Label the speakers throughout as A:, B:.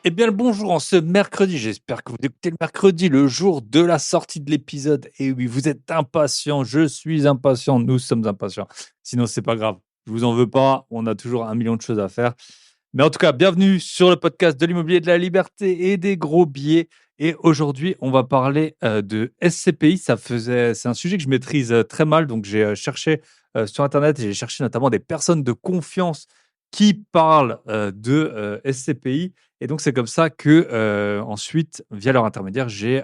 A: Eh bien, le bonjour en ce mercredi. J'espère que vous écoutez le mercredi, le jour de la sortie de l'épisode. Et oui, vous êtes impatients, je suis impatient, nous sommes impatients. Sinon, c'est pas grave. Je vous en veux pas. On a toujours un million de choses à faire. Mais en tout cas, bienvenue sur le podcast de l'immobilier de la liberté et des gros billets. Et aujourd'hui, on va parler de SCPI. C'est un sujet que je maîtrise très mal. Donc, j'ai cherché sur Internet et j'ai cherché notamment des personnes de confiance qui parlent de SCPI. Et donc, c'est comme ça que, ensuite, via leur intermédiaire, j'ai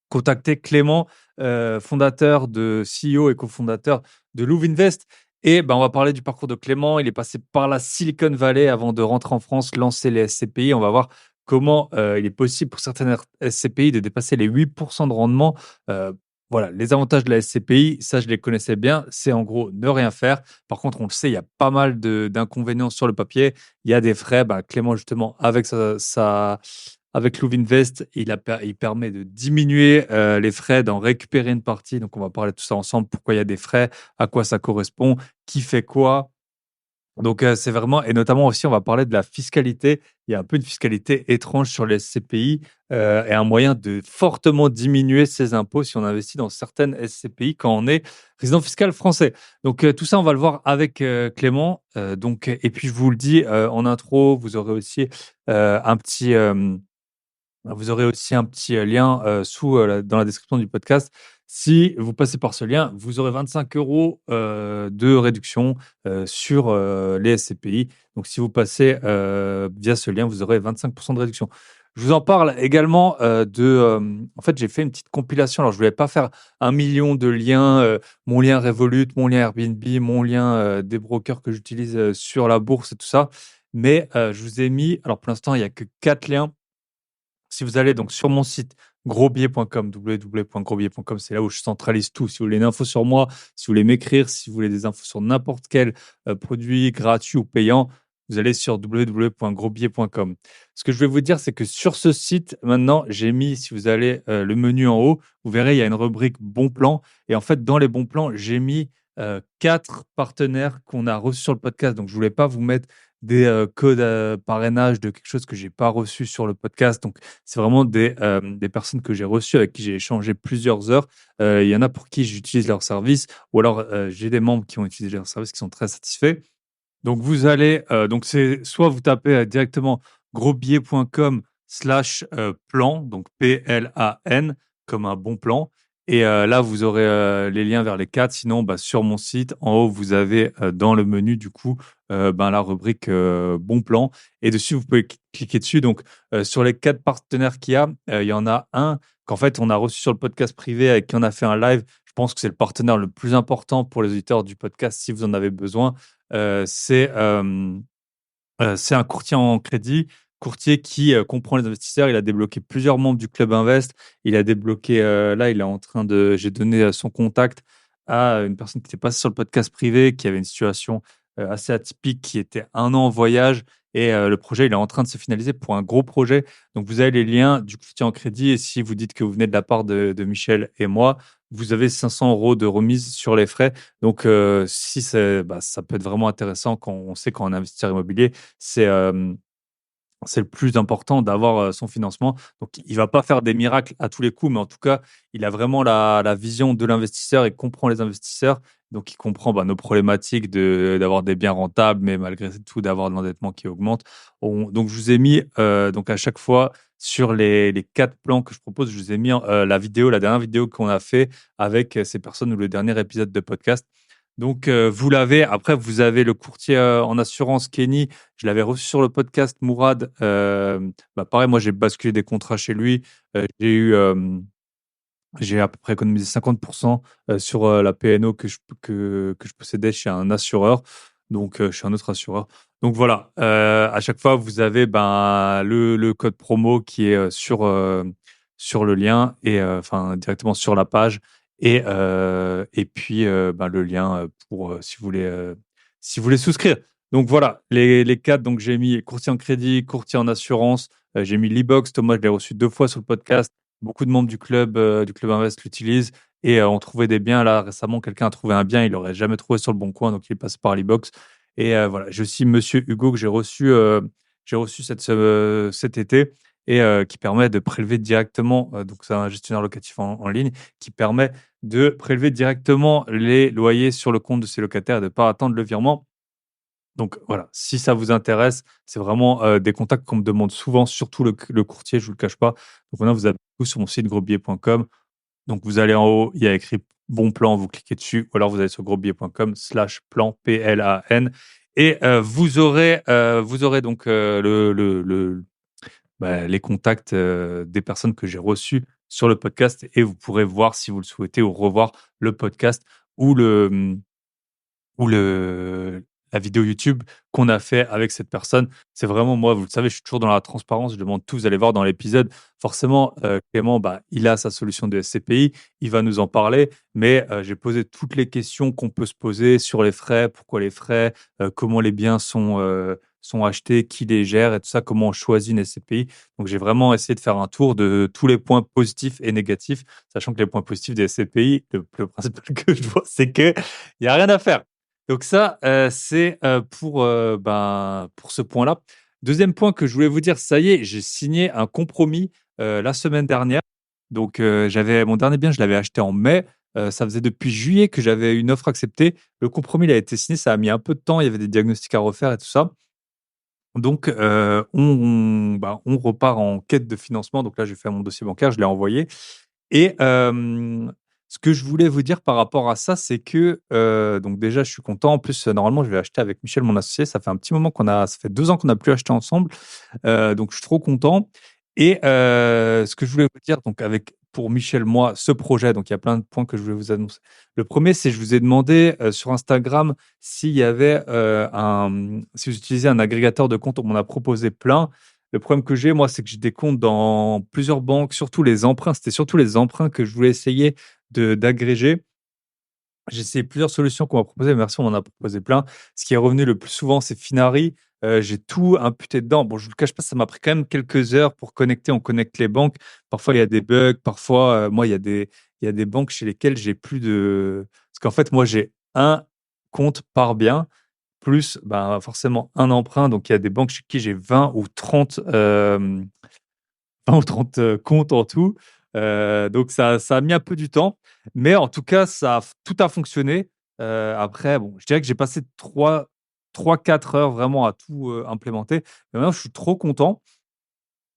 A: contacté Clément, fondateur de CEO et cofondateur de Louvre Invest. Et ben, on va parler du parcours de Clément. Il est passé par la Silicon Valley avant de rentrer en France, lancer les SCPI. On va voir comment il est possible pour certaines SCPI de dépasser les 8% de rendement. Euh, voilà, les avantages de la SCPI, ça je les connaissais bien, c'est en gros ne rien faire. Par contre, on le sait, il y a pas mal d'inconvénients sur le papier. Il y a des frais. Ben, Clément, justement, avec avec Louv'Invest, il permet de diminuer les frais, d'en récupérer une partie. Donc, on va parler de tout ça ensemble. Pourquoi il y a des frais, à quoi ça correspond, qui fait quoi. Donc, c'est vraiment, et notamment aussi, on va parler de la fiscalité. Il y a un peu une fiscalité étrange sur les SCPI et un moyen de fortement diminuer ses impôts si on investit dans certaines SCPI quand on est résident fiscal français. Donc, tout ça, on va le voir avec Clément. Et puis, je vous le dis en intro, vous aurez aussi un petit. Vous aurez aussi un petit lien dans la description du podcast. Si vous passez par ce lien, vous aurez 25 euros de réduction sur les SCPI. Donc, si vous passez via ce lien, vous aurez 25% de réduction. Je vous en parle également en fait, j'ai fait une petite compilation. Alors, je ne voulais pas faire un million de liens, mon lien Revolut, mon lien Airbnb, mon lien des brokers que j'utilise sur la bourse et tout ça. Mais je vous ai mis, alors pour l'instant, il n'y a que 4 liens. Si vous allez donc sur mon site grosbiais.com, www.grosbiais.com, c'est là où je centralise tout. Si vous voulez une info sur moi, si vous voulez m'écrire, si vous voulez des infos sur n'importe quel produit gratuit ou payant, vous allez sur www.grosbiais.com. Ce que je vais vous dire, c'est que sur ce site, maintenant, j'ai mis, si vous allez le menu en haut, vous verrez, il y a une rubrique bons plans. Et en fait, dans les bons plans, j'ai mis 4 partenaires qu'on a reçus sur le podcast. Donc, je ne voulais pas vous mettre des codes parrainage de quelque chose que j'ai pas reçu sur le podcast. Donc, c'est vraiment des personnes que j'ai reçues, avec qui j'ai échangé plusieurs heures. Il y en a pour qui j'utilise leur service, ou alors j'ai des membres qui ont utilisé leur service qui sont très satisfaits. Donc, vous allez, donc c'est soit vous tapez directement grosbillet.com/plan, donc PLAN, comme un bon plan. Et là, vous aurez les liens vers les 4. Sinon, bah, sur mon site, en haut, vous avez dans le menu, du coup, ben, la rubrique bon plan. Et dessus, vous pouvez cliquer dessus. Donc, sur les 4 partenaires qu'il y a, il y en a un qu'en fait, on a reçu sur le podcast privé avec qui on a fait un live. Je pense que c'est le partenaire le plus important pour les auditeurs du podcast si vous en avez besoin. Heu, c'est, hem, c'est un courtier en crédit, courtier qui comprend les investisseurs. Il a débloqué plusieurs membres du Club Invest. Il a débloqué, là, il est en train de j'ai donné son contact à une personne qui était passée sur le podcast privé, qui avait une situation assez atypique, qui était 1 an en voyage. Et le projet, il est en train de se finaliser pour un gros projet. Donc, vous avez les liens du courtier en crédit. Et si vous dites que vous venez de la part de Michel et moi, vous avez 500 euros de remise sur les frais. Donc, si bah, ça peut être vraiment intéressant quand on sait qu'en investisseur immobilier, c'est c'est le plus important d'avoir son financement. Donc, il ne va pas faire des miracles à tous les coups, mais en tout cas, il a vraiment la vision de l'investisseur et comprend les investisseurs. Donc, il comprend bah, nos problématiques d'avoir des biens rentables, mais malgré tout, d'avoir de l'endettement qui augmente. Donc, je vous ai mis donc à chaque fois sur les 4 plans que je propose, je vous ai mis la dernière vidéo qu'on a fait avec ces personnes ou le dernier épisode de podcast. Donc, vous l'avez. Après, vous avez le courtier en assurance, Kenny. Je l'avais reçu sur le podcast, Mourad. Bah, pareil, moi, j'ai basculé des contrats chez lui. J'ai à peu près économisé 50% sur la PNO que je possédais chez un assureur, donc chez un autre assureur. Donc voilà, à chaque fois, vous avez ben, le code promo qui est sur le lien et enfin directement sur la page. Et puis ben, le lien pour si vous voulez souscrire. Donc voilà, les 4. Donc j'ai mis courtier en crédit, courtier en assurance. J'ai mis l'e-box. Thomas, je l'ai reçu 2 fois sur le podcast. Beaucoup de membres du club Invest l'utilisent et ont trouvé des biens. Là, récemment, quelqu'un a trouvé un bien, il l'aurait jamais trouvé sur le bon coin, donc il est passé par l'e-box. Et voilà, j'ai aussi Monsieur Hugo que j'ai reçu j'ai reçu cet été et qui permet de prélever directement, donc c'est un gestionnaire locatif en ligne qui permet de prélever directement les loyers sur le compte de ses locataires et de ne pas attendre le virement. Donc voilà, si ça vous intéresse, c'est vraiment, des contacts qu'on me demande souvent, surtout le courtier, je vous le cache pas. Donc maintenant, vous avez tout sur mon site grosbillet.com. Donc vous allez en haut, il y a écrit «Bon plan», vous cliquez dessus ou alors vous allez sur grosbillet.com/plan, PLAN et vous aurez donc, les contacts, des personnes que j'ai reçues sur le podcast et vous pourrez voir si vous le souhaitez ou revoir le podcast ou ou la vidéo YouTube qu'on a fait avec cette personne. C'est vraiment moi, vous le savez, je suis toujours dans la transparence, je demande tout, vous allez voir dans l'épisode. Forcément, Clément, bah, il a sa solution de SCPI, il va nous en parler, mais j'ai posé toutes les questions qu'on peut se poser sur les frais, pourquoi les frais, comment les biens sont achetés, qui les gère et tout ça, comment on choisit une SCPI. Donc j'ai vraiment essayé de faire un tour de tous les points positifs et négatifs, sachant que les points positifs des SCPI, le principal que je vois, c'est qu'il y a rien à faire. Donc ça, c'est, pour ce point-là. Deuxième point que je voulais vous dire, ça y est, j'ai signé un compromis, la semaine dernière. Donc, j'avais mon dernier bien, je l'avais acheté en mai. Ça faisait depuis juillet que j'avais une offre acceptée. Le compromis, il a été signé, ça a mis un peu de temps, il y avait des diagnostics à refaire et tout ça. Donc, on repart en quête de financement. Donc là, j'ai fait mon dossier bancaire, je l'ai envoyé et ce que je voulais vous dire par rapport à ça, c'est que, donc déjà, je suis content. En plus, normalement, je vais acheter avec Michel, mon associé. Ça fait 2 ans qu'on n'a plus acheté ensemble, donc je suis trop content et ce que je voulais vous dire donc avec pour Michel, moi, ce projet, donc il y a plein de points que je voulais vous annoncer. Le premier, c'est je vous ai demandé, sur Instagram s'il y avait, si vous utilisez un agrégateur de comptes. On m'en a proposé plein. Le problème que j'ai, moi, c'est que j'ai des comptes dans plusieurs banques, surtout les emprunts. C'était surtout les emprunts que je voulais essayer d'agréger. J'ai essayé plusieurs solutions qu'on m'a proposées, mais merci, on m'en a proposé plein. Ce qui est revenu le plus souvent, c'est Finari. J'ai tout imputé dedans. Bon, je ne vous le cache pas, ça m'a pris quand même quelques heures pour connecter. On connecte les banques. Parfois, il y a des bugs. Parfois, moi, il y a des banques chez lesquelles j'ai plus de. Parce qu'en fait, moi, j'ai un compte par bien, plus ben, forcément un emprunt. Donc, il y a des banques chez qui j'ai 20 ou 30 20 ou 30 comptes en tout. Donc ça a mis un peu du temps, mais en tout cas, tout a fonctionné. Après, bon, je dirais que j'ai passé 3-4 heures vraiment à tout, implémenter. Mais maintenant, je suis trop content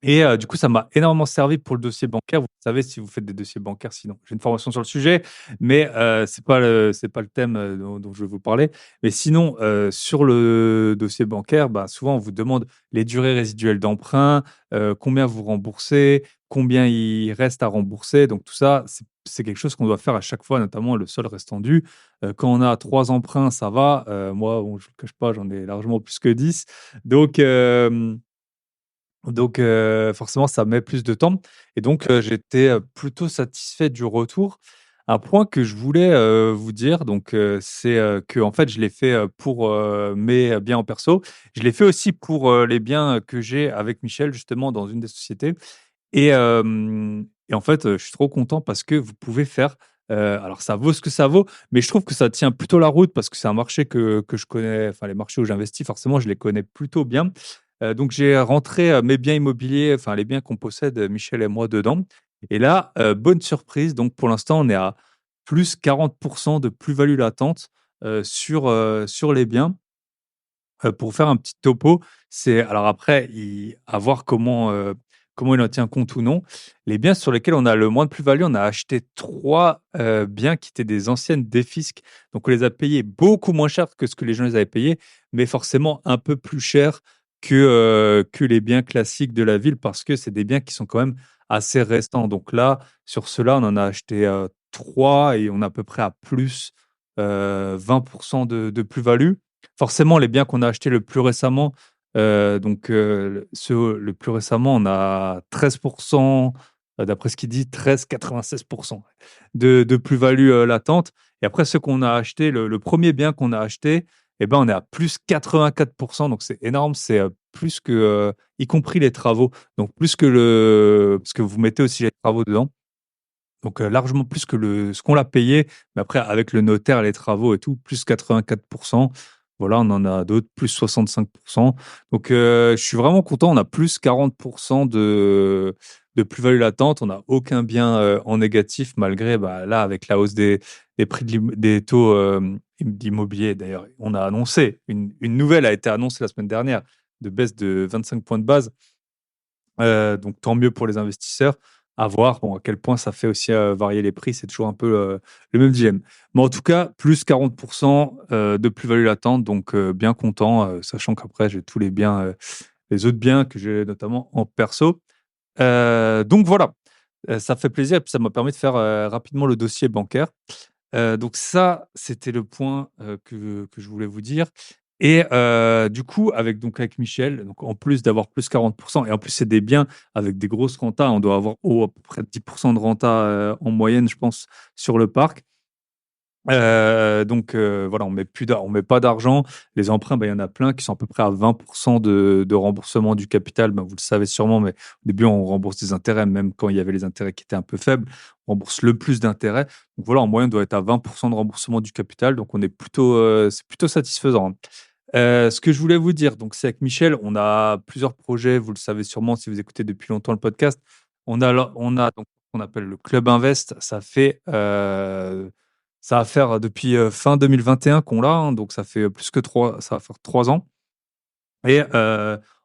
A: et du coup, ça m'a énormément servi pour le dossier bancaire. Vous savez, si vous faites des dossiers bancaires, sinon j'ai une formation sur le sujet, mais c'est pas le thème, dont je vais vous parler. Mais sinon, sur le dossier bancaire, bah, souvent, on vous demande les durées résiduelles d'emprunt, combien vous remboursez, combien il reste à rembourser. Donc tout ça, c'est quelque chose qu'on doit faire à chaque fois, notamment le solde restant dû. Quand on a 3 emprunts, ça va. Moi, bon, je ne le cache pas, j'en ai largement plus que 10. Donc forcément, ça met plus de temps et donc j'étais, plutôt satisfait du retour. Un point que je voulais, vous dire donc c'est, qu'en fait, je l'ai fait, pour, mes biens en perso. Je l'ai fait aussi pour, les biens que j'ai avec Michel, justement, dans une des sociétés et en fait, je suis trop content parce que vous pouvez faire, alors ça vaut ce que ça vaut, mais je trouve que ça tient plutôt la route parce que c'est un marché que je connais, enfin les marchés où j'investis forcément, je les connais plutôt bien. Donc j'ai rentré, mes biens immobiliers, enfin les biens qu'on possède, Michel et moi dedans et là, bonne surprise, donc pour l'instant, on est à plus 40 de plus-value latente, sur les biens. Pour faire un petit topo, c'est alors après à voir comment il en tient compte ou non. Les biens sur lesquels on a le moins de plus-value, on a acheté 3 biens qui étaient des anciennes défisques. Donc on les a payés beaucoup moins cher que ce que les gens les avaient payés, mais forcément un peu plus cher que les biens classiques de la ville parce que c'est des biens qui sont quand même assez restants. Donc là, sur ceux-là, on en a acheté, 3 et on est à peu près à plus, 20 de plus-value. Forcément, les biens qu'on a achetés le plus récemment, ceux le plus récemment, on a 13 d'après ce qu'il dit 13,96 de plus-value, latente et après ceux qu'on a achetés, le 1er bien qu'on a acheté et ben, on est à plus 84 donc c'est énorme, c'est, plus que, y compris les travaux, donc plus que parce que vous mettez aussi les travaux dedans, donc largement plus que ce qu'on l'a payé, mais après avec le notaire, les travaux et tout, plus 84. Voilà, on en a d'autres, plus 65%. Donc, je suis vraiment content. On a plus 40% de plus-value latente. On n'a aucun bien en négatif, malgré, bah, là, avec la hausse des prix des taux d'immobilier. D'ailleurs, on a annoncé, une nouvelle a été annoncée la semaine dernière, de baisse de 25 points de base. Donc tant mieux pour les investisseurs. À voir bon, à quel point ça fait aussi varier les prix, c'est toujours un peu le même dilemme. Mais en tout cas, plus 40% de plus-value latente, donc bien content, sachant qu'après, j'ai tous les biens, les autres biens que j'ai notamment en perso. Donc voilà, ça fait plaisir et puis ça m'a permis de faire rapidement le dossier bancaire. Donc ça, c'était le point, que je voulais vous dire et du coup, avec Michel, donc en plus d'avoir plus 40% et en plus, c'est des biens avec des grosses rentas, on doit avoir à peu près 10% de renta, en moyenne, je pense, sur le parc. Donc voilà, on met pas d'argent. Les emprunts, bah, il y en a plein qui sont à peu près à 20% de remboursement du capital. Bah, vous le savez sûrement, mais au début, on rembourse des intérêts, même quand il y avait les intérêts qui étaient un peu faibles, on rembourse le plus d'intérêts. Donc voilà, en moyenne, on doit être à 20% de remboursement du capital, donc on est plutôt, c'est plutôt satisfaisant. Ce que je voulais vous dire, donc c'est avec Michel, on a plusieurs projets, vous le savez sûrement si vous écoutez depuis longtemps le podcast. On a donc ce qu'on appelle le Club Invest, ça va faire depuis, fin 2021 qu'on l'a, hein, donc ça fait plus que 3, ça va faire 3 ans et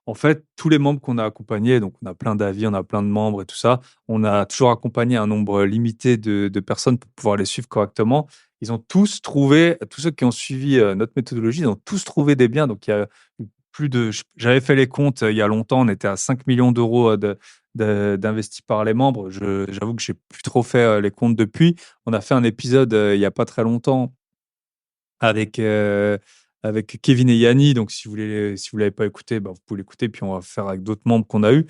A: en fait, tous les membres qu'on a accompagnés, donc on a plein d'avis, on a plein de membres et tout ça, on a toujours accompagné un nombre limité de personnes pour pouvoir les suivre correctement. Ils ont tous trouvé, tous ceux qui ont suivi, notre méthodologie, ils ont tous trouvé des biens. Donc il y a plus de j'avais fait les comptes, il y a longtemps, on était à 5 millions d'euros d'investis par les membres. J'avoue que j'ai plus trop fait, les comptes depuis. On a fait un épisode, il y a pas très longtemps avec, avec Kevin et Yanni. Donc, si vous l'avez pas écouté, bah, vous pouvez l'écouter. Puis, on va faire avec d'autres membres qu'on a eu.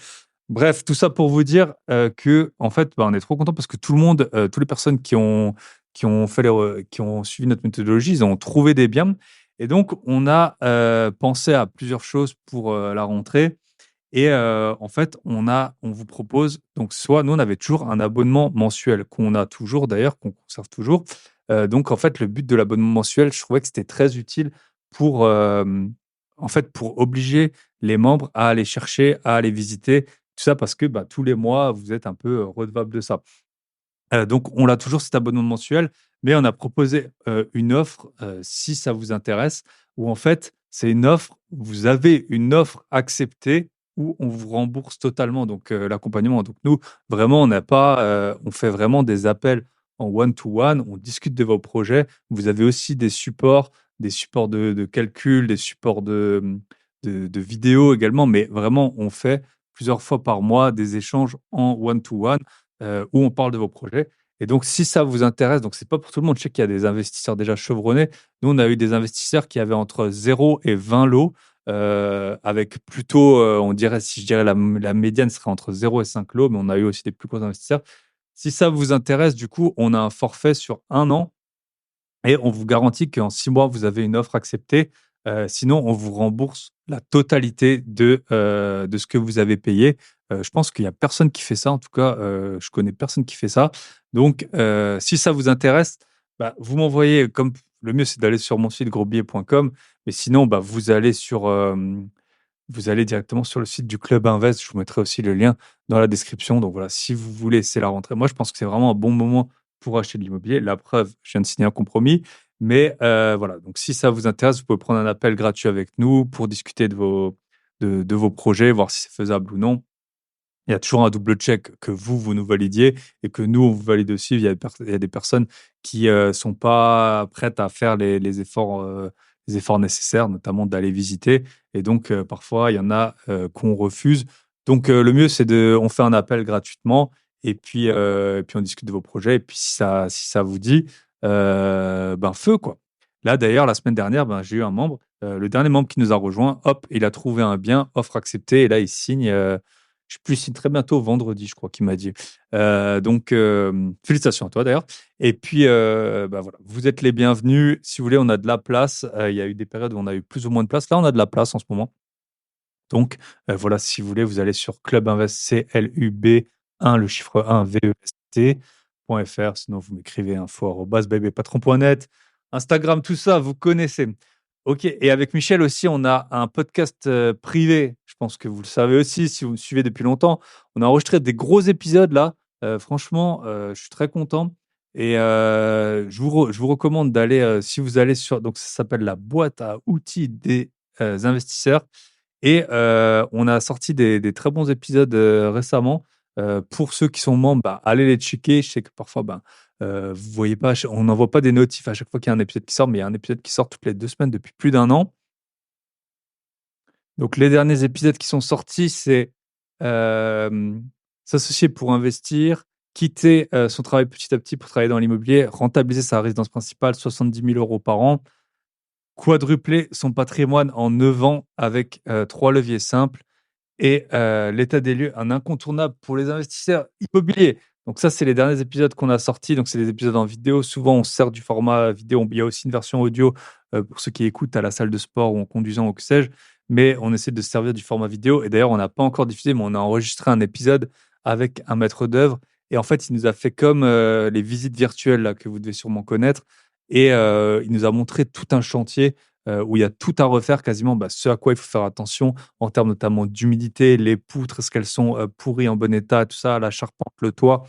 A: Bref, tout ça pour vous dire que, en fait, bah, on est trop content parce que tout le monde, toutes les personnes qui ont suivi notre méthodologie, ils ont trouvé des biens. Et donc, on a pensé à plusieurs choses pour la rentrée. Et en fait, on vous propose donc soit nous, on avait toujours un abonnement mensuel qu'on a toujours d'ailleurs, qu'on conserve toujours. Donc en fait, le but de l'abonnement mensuel, je trouvais que c'était très utile pour, en fait, pour obliger les membres à aller chercher, à aller visiter, tout ça parce que, bah, tous les mois, vous êtes un peu, redevable de ça. Donc on l'a toujours cet abonnement mensuel, mais on a proposé, une offre, si ça vous intéresse, où en fait, c'est une offre vous avez une offre acceptée où on vous rembourse totalement donc l'accompagnement. Donc nous, vraiment, on n'a pas, on fait vraiment des appels en one to one, on discute de vos projets. Vous avez aussi des supports de calcul, des supports de vidéos également, mais vraiment, on fait plusieurs fois par mois des échanges en one to one où on parle de vos projets. Et donc, si ça vous intéresse, donc c'est pas pour tout le monde. Je sais qu'il y a des investisseurs déjà chevronnés. Nous, on a eu des investisseurs qui avaient entre 0 et 20 lots, avec plutôt, on dirait, si je dirais la médiane serait entre 0 et 5 lots, mais on a eu aussi des plus gros investisseurs. Si ça vous intéresse, du coup, on a un forfait sur 1 an et on vous garantit qu'en 6 mois, vous avez une offre acceptée. Sinon, on vous rembourse la totalité de ce que vous avez payé. Je pense qu'il y a personne qui fait ça. En tout cas, je connais personne qui fait ça. Donc, si ça vous intéresse, bah, vous m'envoyez comme le mieux, c'est d'aller sur mon site grosbillet.com. Mais sinon, bah, vous allez directement sur le site du Club Invest. Je vous mettrai aussi le lien dans la description. Donc voilà, si vous voulez, c'est la rentrée. Moi, je pense que c'est vraiment un bon moment pour acheter de l'immobilier. La preuve, je viens de signer un compromis. Mais voilà, donc si ça vous intéresse, vous pouvez prendre un appel gratuit avec nous pour discuter de vos projets, voir si c'est faisable ou non. Il y a toujours un double check que vous nous validiez et que nous, on vous valide aussi. Il y a des personnes qui sont pas prêtes à faire les efforts nécessaires, notamment d'aller visiter. Et donc, parfois, il y en a qu'on refuse. Donc, le mieux, on fait un appel gratuitement et puis on discute de vos projets. Et puis, si ça vous dit, ben, feu, quoi. Là, d'ailleurs, la semaine dernière, ben, j'ai eu un membre, le dernier membre qui nous a rejoint, hop, il a trouvé un bien, offre acceptée. Et là, il signe. Je sais plus, il signe très bientôt, vendredi, je crois qu'il m'a dit. Donc, félicitations à toi d'ailleurs. Et puis, bah, voilà, vous êtes les bienvenus. Si vous voulez, on a de la place. Il y a eu des périodes où on a eu plus ou moins de place. Là, on a de la place en ce moment. Donc, voilà, si vous voulez, vous allez sur Club Invest, CLUB1, le chiffre 1, VEST.fr. Sinon, vous m'écrivez info@babybpatron.net. Instagram, tout ça, vous connaissez. Ok, et avec Michel aussi, on a un podcast privé. Je pense que vous le savez aussi si vous me suivez depuis longtemps. On a enregistré des gros épisodes là. Franchement, je suis très content. Et je vous recommande d'aller, si vous allez sur. Donc, ça s'appelle la boîte à outils des investisseurs. Et on a sorti des très bons épisodes récemment. Pour ceux qui sont membres, bah, allez les checker. Je sais que parfois, ben, vous voyez pas, on n'envoie pas des notifs à chaque fois qu'il y a un épisode qui sort, mais il y a un épisode qui sort toutes les 2 semaines depuis plus d'1 an. Donc les derniers épisodes qui sont sortis, c'est euh, s'associer pour investir, quitter son travail petit à petit pour travailler dans l'immobilier, rentabiliser sa résidence principale, 70 000 € par an, quadrupler son patrimoine en 9 ans avec 3 leviers simples et l'état des lieux, un incontournable pour les investisseurs immobiliers. Donc ça, c'est les derniers épisodes qu'on a sortis. Donc c'est des épisodes en vidéo. Souvent, on sert du format vidéo. Il y a aussi une version audio pour ceux qui écoutent à la salle de sport ou en conduisant ou que sais-je. Mais on essaie de se servir du format vidéo. Et d'ailleurs, on n'a pas encore diffusé, mais on a enregistré un épisode avec un maître d'œuvre. Et en fait, il nous a fait comme les visites virtuelles là, que vous devez sûrement connaître. Et il nous a montré tout un chantier où il y a tout à refaire quasiment, bah, ce à quoi il faut faire attention en termes notamment d'humidité, les poutres, est-ce qu'elles sont pourries en bon état, tout ça, la charpente, le toit.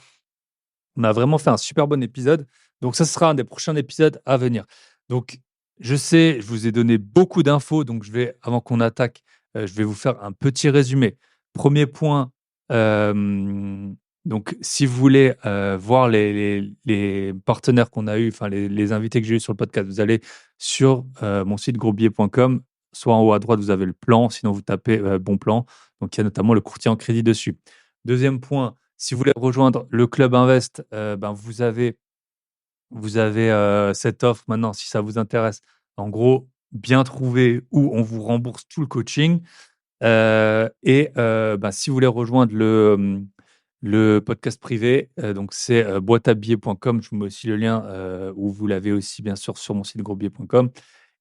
A: On a vraiment fait un super bon épisode. Donc, ça sera un des prochains épisodes à venir. Donc, je sais, je vous ai donné beaucoup d'infos. Donc, avant qu'on attaque, je vais vous faire un petit résumé. Premier point, euh, donc, si vous voulez voir les partenaires qu'on a eus, enfin, les invités que j'ai eus sur le podcast, vous allez sur mon site grosbillet.com. Soit en haut à droite, vous avez le plan. Sinon, vous tapez bon plan. Donc, il y a notamment le courtier en crédit dessus. Deuxième point, si vous voulez rejoindre le Club Invest, ben vous avez cette offre maintenant, si ça vous intéresse. En gros, bien trouvé où on vous rembourse tout le coaching. Et ben, si vous voulez rejoindre le podcast privé, donc c'est boîteabillet.com. Je vous mets aussi le lien où vous l'avez aussi, bien sûr, sur mon site grosbillet.com.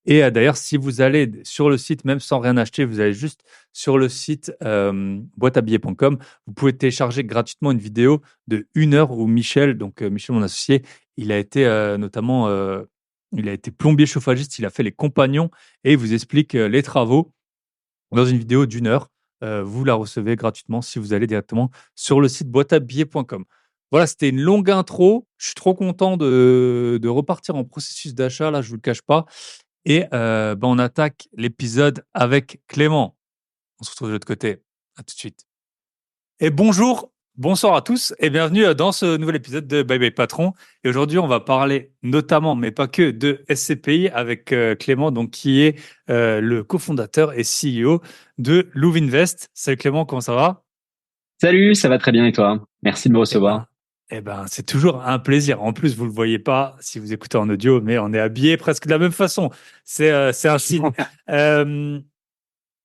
A: Et d'ailleurs, si vous allez sur le site, même sans rien acheter, vous allez juste sur le site boîteabillet.com, vous pouvez télécharger gratuitement une vidéo de 1 heure où Michel, donc Michel, mon associé, il a été notamment, il a été plombier chauffagiste, il a fait les compagnons et il vous explique les travaux dans une vidéo d'1 heure. Vous la recevez gratuitement si vous allez directement sur le site boîteabillet.com. Voilà, c'était une longue intro. Je suis trop content de repartir en processus d'achat, là, je ne vous le cache pas. Et ben, on attaque l'épisode avec Clément. On se retrouve de l'autre côté. À tout de suite. Et bonjour, bonsoir à tous et bienvenue dans ce nouvel épisode de Bye Bye Patron. Et aujourd'hui, on va parler notamment, mais pas que, de SCPI avec Clément, donc qui est le cofondateur et CEO de Louvinvest. Salut Clément, comment ça va?
B: Salut, ça va très bien et toi? Merci de me
A: Eh
B: recevoir.
A: ben, eh ben, c'est toujours un plaisir. En plus, vous le voyez pas si vous écoutez en audio, mais on est habillé presque de la même façon. C'est un signe. Euh,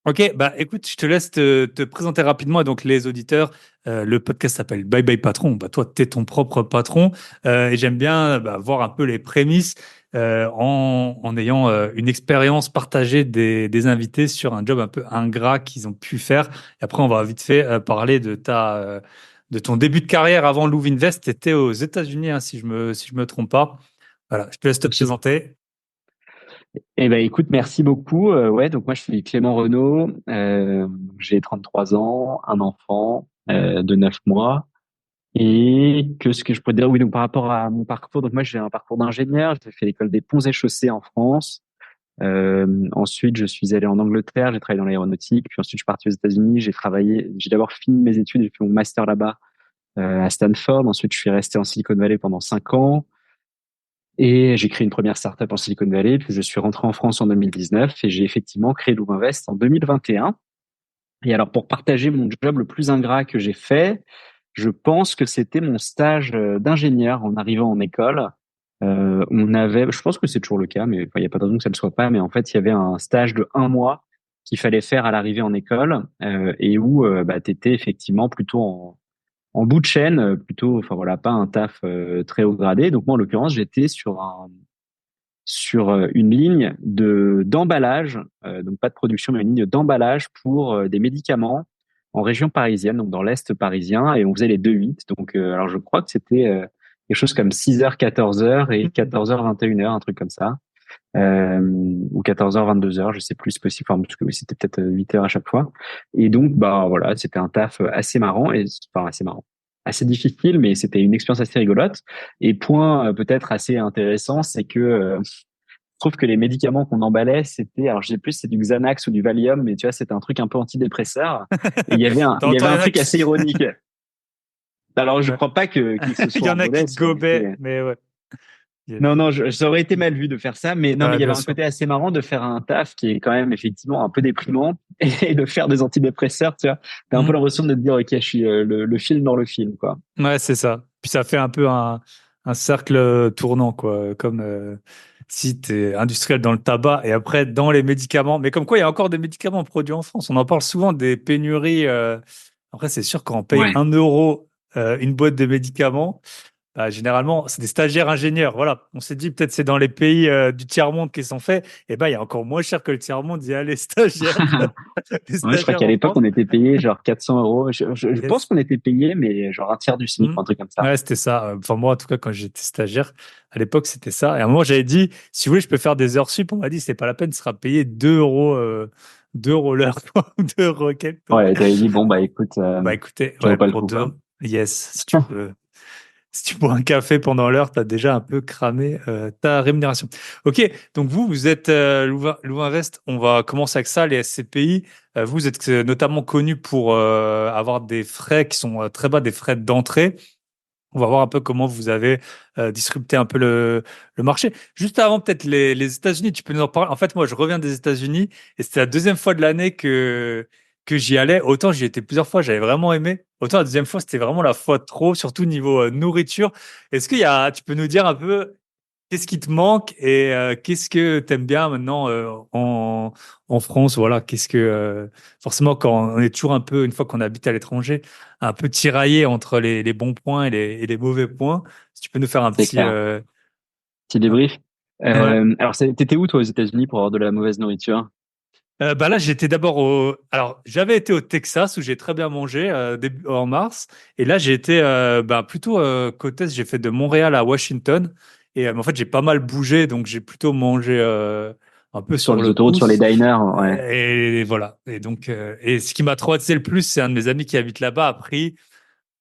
A: Ok, bah écoute, je te laisse te présenter rapidement. Et donc, les auditeurs, le podcast s'appelle Bye Bye Patron. Bah, toi, tu es ton propre patron. Et j'aime bien bah, voir un peu les prémices en ayant une expérience partagée des invités sur un job un peu ingrat qu'ils ont pu faire. Et après, on va vite fait parler de ton début de carrière avant Louvinvest. Tu étais aux États-Unis, hein, si je me trompe pas. Voilà, je te laisse te présenter.
B: Eh ben, écoute, merci beaucoup. Ouais, donc moi, je suis Clément Renaud. J'ai 33 ans, un enfant de 9 mois. Et que ce que je pourrais dire, oui, donc par rapport à mon parcours, donc moi, j'ai un parcours d'ingénieur. J'ai fait l'école des ponts et chaussées en France. Ensuite, je suis allé en Angleterre. J'ai travaillé dans l'aéronautique. Puis ensuite, je suis parti aux États-Unis. J'ai travaillé. J'ai d'abord fini mes études. J'ai fait mon master là-bas à Stanford. Ensuite, je suis resté en Silicon Valley pendant 5 ans. Et j'ai créé une première startup en Silicon Valley, puis je suis rentré en France en 2019 et j'ai effectivement créé Louvinvest en 2021. Et alors, pour partager mon job le plus ingrat que j'ai fait, je pense que c'était mon stage d'ingénieur en arrivant en école. On avait, je pense que c'est toujours le cas, mais il n'y a pas de raison que ça ne le soit pas, mais en fait, il y avait un stage de 1 mois qu'il fallait faire à l'arrivée en école et où bah, tu étais effectivement plutôt en bout de chaîne, plutôt, enfin voilà, pas un taf très haut gradé. Donc moi, en l'occurrence, j'étais sur une ligne de d'emballage, donc pas de production, mais une ligne d'emballage pour des médicaments en région parisienne, donc dans l'Est parisien, et on faisait les 2-8. Donc, alors je crois que c'était quelque chose comme 6h, 14h et 14h, 21h, un truc comme ça. ou 14h, 22h, je sais plus, c'est possible, enfin, parce que oui, c'était peut-être 8h à chaque fois. Et donc, bah voilà, c'était un taf assez marrant, enfin assez marrant, assez difficile, mais c'était une expérience assez rigolote. Et point peut-être assez intéressant, c'est que je trouve que les médicaments qu'on emballait, c'était, alors je sais plus si c'est du Xanax ou du Valium, mais tu vois, c'était un truc un peu antidépresseur. Et il y avait
A: T'entends, il y
B: un
A: en a
B: truc
A: qui,
B: assez ironique. Alors, je
A: ouais.
B: crois pas que ce
A: Il
B: soit
A: y
B: en
A: en a qui
B: modèle, ça aurait
A: gobaient,
B: été,
A: mais ouais. Yes.
B: non, non, ça aurait été mal vu de faire ça, mais non, mais
A: Ouais,
B: il y avait
A: bien
B: un
A: sûr.
B: côté assez marrant de faire un taf qui est quand même effectivement un peu déprimant et de faire des antidépresseurs, tu vois. T'as un peu
A: Mhm.
B: l'impression de te dire, ok, je suis le film dans le film, quoi.
A: Ouais, c'est ça. Puis ça fait un peu un cercle tournant, quoi. Comme si tu es industriel dans le tabac et après dans les médicaments. Mais comme quoi, il y a encore des médicaments produits en France. On en parle souvent des pénuries. Après, c'est sûr qu'on paye
B: Ouais,
A: 1 euro une boîte de médicaments. Bah, généralement, c'est des stagiaires ingénieurs. Voilà. On s'est dit, peut-être c'est dans les pays du tiers-monde qui sont faits. Et ben, il y a encore moins cher que le tiers-monde. Il y a les stagiaires, les
B: ouais, je crois
A: stagiaires
B: qu'à
A: en
B: l'époque,
A: France.
B: on était payé genre 400 euros. Je pense
A: Yes.
B: qu'on était payé, mais genre un tiers du SMIC,
A: Hmm.
B: ou un truc comme ça.
A: Ouais, c'était ça. Enfin, moi, en tout cas, quand j'étais stagiaire, à l'époque, c'était ça. Et à un moment, j'avais dit, si vous voulez, je peux faire des heures sup. On m'a dit, c'est pas la peine, ce sera payé 2 euros, 2 euros l'heure, quoi. 2 euros quelques, quoi.
B: Ouais, t'avais dit, bon, bah écoute,
A: Bah, écoutez,
B: ça vaut
A: ouais,
B: pas le
A: pour
B: coup, quoi.
A: deux, yes, si tu bois un café pendant l'heure, tu as déjà un peu cramé ta rémunération. Ok, donc vous êtes Louvain-Vest, on va commencer avec ça, les SCPI. Vous êtes notamment connu pour avoir des frais qui sont très bas, des frais d'entrée. On va voir un peu comment vous avez disrupté un peu le marché. Juste avant, peut-être les États-Unis, tu peux nous en parler. En fait, moi, je reviens des États-Unis et c'était la deuxième fois de l'année que j'y allais. Autant j'y étais plusieurs fois, j'avais vraiment aimé. Autant la deuxième fois, c'était vraiment la fois de trop, surtout niveau nourriture. Est-ce tu peux nous dire un peu qu'est-ce qui te manque et qu'est-ce que tu aimes bien maintenant en France? Voilà, forcément, quand on est toujours un peu, une fois qu'on habite à l'étranger, un peu tiraillé entre les bons points et les mauvais points. Si tu peux nous faire un
B: C'est
A: petit.
B: clair. Petit débrief.
A: Ouais.
B: Alors, t'étais où, toi, aux États-Unis pour avoir de la mauvaise nourriture?
A: Bah là, j'étais d'abord au. Alors, j'avais été au Texas où j'ai très bien mangé en mars. Et là, j'ai été plutôt côte est. J'ai fait de Montréal à Washington. Et en fait, j'ai pas mal bougé, donc j'ai plutôt mangé un peu
B: Sur
A: sur
B: les
A: le
B: autoroutes, sur les
A: pouce.
B: diners, ouais.
A: Et voilà. Et donc, et ce qui m'a traumatisé le plus, c'est un de mes amis qui habite là-bas a pris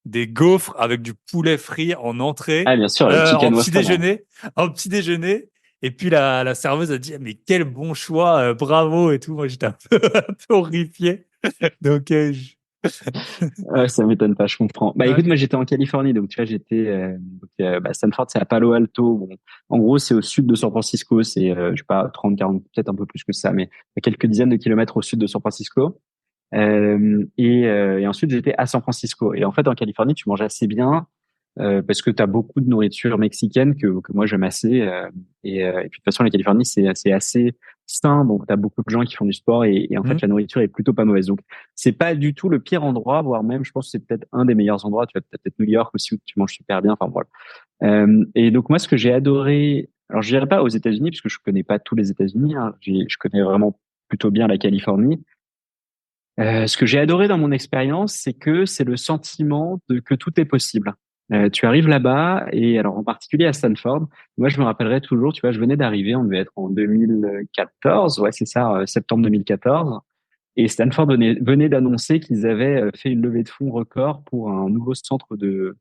A: des gaufres avec du poulet frit en entrée,
B: Ah, bien sûr, le
A: en
B: chicken
A: petit
B: waffle, hein.
A: déjeuner, en petit déjeuner. Et puis la serveuse a dit, mais quel bon choix, bravo et tout. Moi, j'étais un peu, un peu horrifié. Donc,
B: Ouais, ça m'étonne pas, je comprends. Bah
A: ouais.
B: écoute, moi j'étais en Californie, donc tu vois, j'étais Stanford, c'est à Palo Alto. Bon, en gros, c'est au sud de San Francisco, c'est je sais pas 30, 40, peut-être un peu plus que ça, mais à quelques dizaines de kilomètres au sud de San Francisco. Et ensuite, j'étais à San Francisco. Et en fait, en Californie, tu manges assez bien parce que tu as beaucoup de nourriture mexicaine que moi j'aime assez. Et puis de toute façon, la Californie, c'est assez sain, donc tu as beaucoup de gens qui font du sport et en
A: Hmm.
B: fait, la nourriture est plutôt pas mauvaise. Donc, c'est pas du tout le pire endroit, voire même, je pense que c'est peut-être un des meilleurs endroits. Tu as peut-être New York aussi où tu manges super bien. Enfin voilà. Et donc moi, ce que j'ai adoré, alors je dirais pas aux États-Unis parce que je connais pas tous les États-Unis. Hein, je connais vraiment plutôt bien la Californie. Ce que j'ai adoré dans mon expérience, c'est que c'est le sentiment de que tout est possible. Tu arrives là-bas et alors en particulier à Stanford, moi je me rappellerai toujours, tu vois, je venais d'arriver, on devait être en 2014, ouais c'est ça, septembre 2014, et Stanford venait d'annoncer qu'ils avaient fait une levée de fonds record pour un nouveau centre de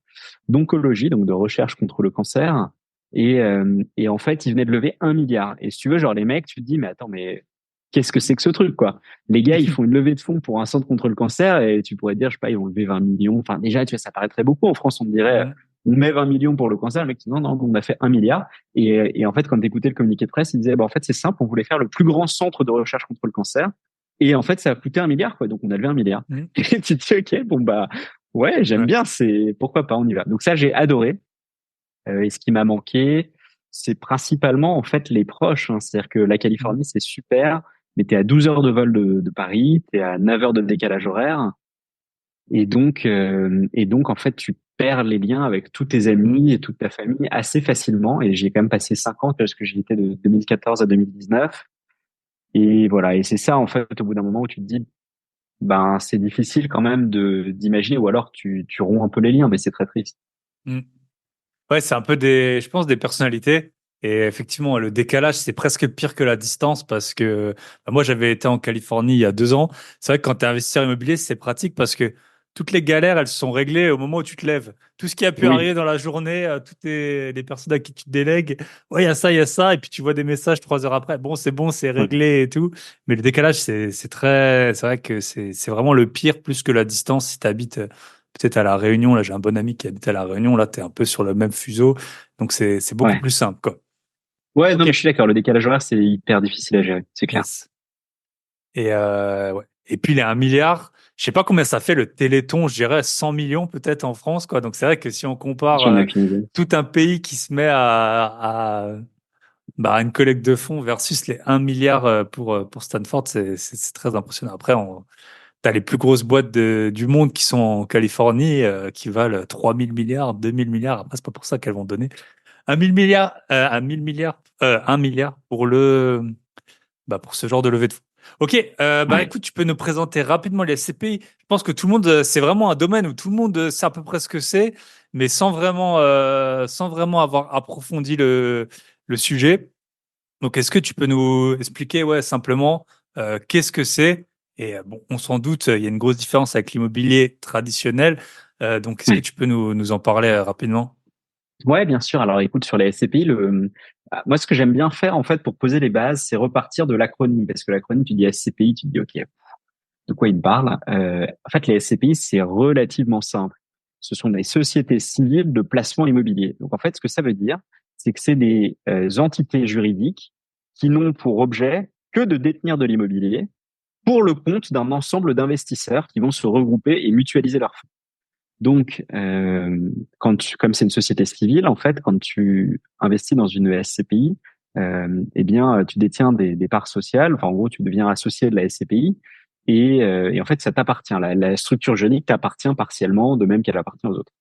B: d'oncologie, donc de recherche contre le cancer, et en fait ils venaient de lever 1 milliard. Et si tu veux, genre les mecs, tu te dis mais attends mais qu'est-ce que c'est que ce truc, quoi? Les gars, ils font une levée de fonds pour un centre contre le cancer et tu pourrais dire, je sais pas, ils vont lever 20 millions. Enfin, déjà, tu vois, ça paraîtrait beaucoup. En France, on dirait,
A: Hmm.
B: on met 20 millions pour le cancer. Le mec dit, non, non, on a fait 1 milliard. Et en fait, quand tu écoutais le communiqué de presse, il disait, bah, en fait, c'est simple, on voulait faire le plus grand centre de recherche contre le cancer. Et en fait, ça a coûté 1 milliard, quoi. Donc, on a levé 1 milliard.
A: Hmm.
B: Et tu te dis, OK, bon, bah, ouais, j'aime
A: Ouais.
B: bien, pourquoi pas, on y va. Donc, ça, j'ai adoré. Et ce qui m'a manqué, c'est principalement en fait les proches, hein. C'est-à-dire que la
A: Hmm.
B: Californie, c'est super, mais tu es à 12 heures de vol de Paris, tu es à 9 heures de décalage horaire, et donc en fait, tu perds les liens avec tous tes
A: Hmm.
B: amis et toute ta famille assez facilement. Et j'ai quand même passé 5 ans parce que j'y étais de 2014 à 2019. Et voilà, et c'est ça en fait au bout d'un moment où tu te dis, ben c'est difficile quand même de d'imaginer, ou alors tu romps un peu les liens, mais c'est très triste.
A: Hmm. Ouais, c'est un peu je pense, des personnalités. Et effectivement, le décalage, c'est presque pire que la distance parce que moi, j'avais été en Californie il y a 2 ans. C'est vrai que quand tu es investisseur immobilier, c'est pratique parce que toutes les galères, elles sont réglées au moment où tu te lèves. Tout ce qui a pu
B: Oui,
A: arriver dans la journée, toutes les personnes à qui tu te délègues, ouais, il y a ça, et puis tu vois des messages 3 heures après. Bon, c'est
B: ouais,
A: réglé et tout. Mais le décalage, c'est vrai que c'est vraiment le pire plus que la distance. Si tu habites peut-être à La Réunion, là, j'ai un bon ami qui habite à La Réunion, là, tu es un peu sur le même fuseau. Donc, c'est beaucoup
B: ouais.
A: plus simple, quoi.
B: Ouais, non,
A: Ok,
B: mais je suis d'accord. Le décalage horaire, c'est hyper difficile à gérer. C'est clair.
A: yes. Et, ouais. Et puis, il est 1 milliard. Je sais pas combien ça fait le Téléthon, je dirais 100 millions peut-être en France, quoi. Donc, c'est vrai que si on compare
B: J'en ai aucune idée.
A: tout un pays qui se met à une collecte de fonds versus les 1 milliard pour Stanford, c'est très impressionnant. Après, tu as les plus grosses boîtes du monde qui sont en Californie qui valent 3000 milliards, 2000 milliards. Après, c'est pas pour ça qu'elles vont donner 1 000 milliards, 1 000 milliards, 1 milliard pour ce genre de levée de fonds. Ok,
B: Ouais.
A: écoute, tu peux nous présenter rapidement les SCPI. Je pense que tout le monde, c'est vraiment un domaine où tout le monde sait à peu près ce que c'est, mais sans vraiment avoir approfondi le sujet. Donc, est-ce que tu peux nous expliquer, ouais, simplement, qu'est-ce que c'est? Et bon, on s'en doute, il y a une grosse différence avec l'immobilier traditionnel. Donc, est-ce que
B: Ouais.
A: tu peux nous en parler rapidement?
B: Ouais, bien sûr. Alors, écoute, sur les SCPI, moi, ce que j'aime bien faire, en fait, pour poser les bases, c'est repartir de l'acronyme. Parce que l'acronyme, tu dis SCPI, tu te dis, OK, de quoi il me parle? En fait, les SCPI, c'est relativement simple. Ce sont des sociétés civiles de placement immobilier. Donc, en fait, ce que ça veut dire, c'est que c'est des entités juridiques qui n'ont pour objet que de détenir de l'immobilier pour le compte d'un ensemble d'investisseurs qui vont se regrouper et mutualiser leurs fonds. Donc, comme c'est une société civile, en fait, quand tu investis dans une SCPI, eh bien, tu détiens des parts sociales. Enfin, en gros, tu deviens associé de la SCPI et en fait, ça t'appartient. La structure juridique t'appartient partiellement, de même qu'elle appartient aux autres.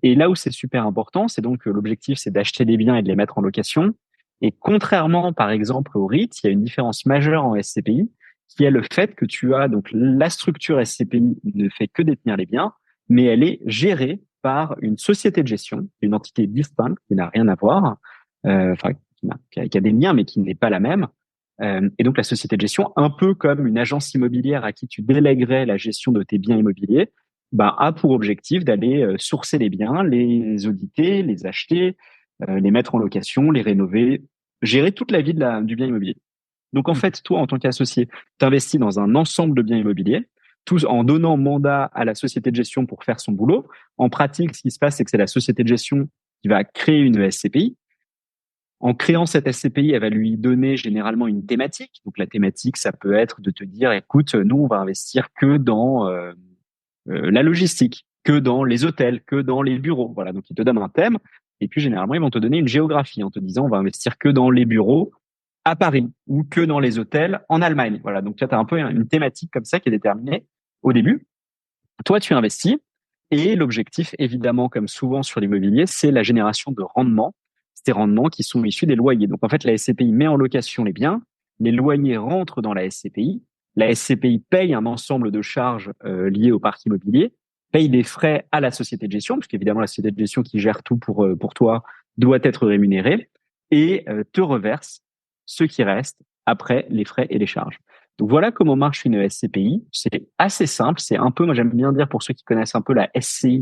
B: Et là où c'est super important, c'est donc que l'objectif, c'est d'acheter des biens et de les mettre en location. Et contrairement, par exemple, au REIT, il y a une différence majeure en SCPI, qui est le fait que tu as donc la structure SCPI ne fait que détenir les biens, mais elle est gérée par une société de gestion, une entité distincte qui n'a rien à voir, enfin qui a des liens mais qui n'est pas la même. Et donc la société de gestion, un peu comme une agence immobilière à qui tu délèguerais la gestion de tes biens immobiliers, a pour objectif d'aller sourcer les biens, les auditer, les acheter, les mettre en location, les rénover, gérer toute la vie du bien immobilier. Donc en
A: Ok.
B: fait, toi, en tant qu'associé, tu investis dans un ensemble de biens immobiliers, tous en donnant mandat à la société de gestion pour faire son boulot. En pratique, ce qui se passe, c'est que c'est la société de gestion qui va créer une SCPI. En créant cette SCPI, elle va lui donner généralement une thématique. Donc la thématique, ça peut être de te dire, écoute, nous, on va investir que dans la logistique, que dans les hôtels, que dans les bureaux. Voilà, donc ils te donnent un thème et puis généralement ils vont te donner une géographie en te disant on va investir que dans les bureaux à Paris ou que dans les hôtels en Allemagne. Voilà, donc tu as un peu une thématique comme ça qui est déterminée au début. Toi, tu investis et l'objectif, évidemment, comme souvent sur l'immobilier, c'est la génération de rendements. Ces rendements qui sont issus des loyers. Donc en fait, la SCPI met en location les biens, les loyers rentrent dans la SCPI, la SCPI paye un ensemble de charges liées au parc immobilier, paye des frais à la société de gestion, parce qu'évidemment la société de gestion qui gère tout pour toi doit être rémunérée, et te reverse ce qui reste après les frais et les charges. Donc voilà comment marche une SCPI. C'est assez simple. C'est un peu, moi j'aime bien dire pour ceux qui connaissent un peu la SCI,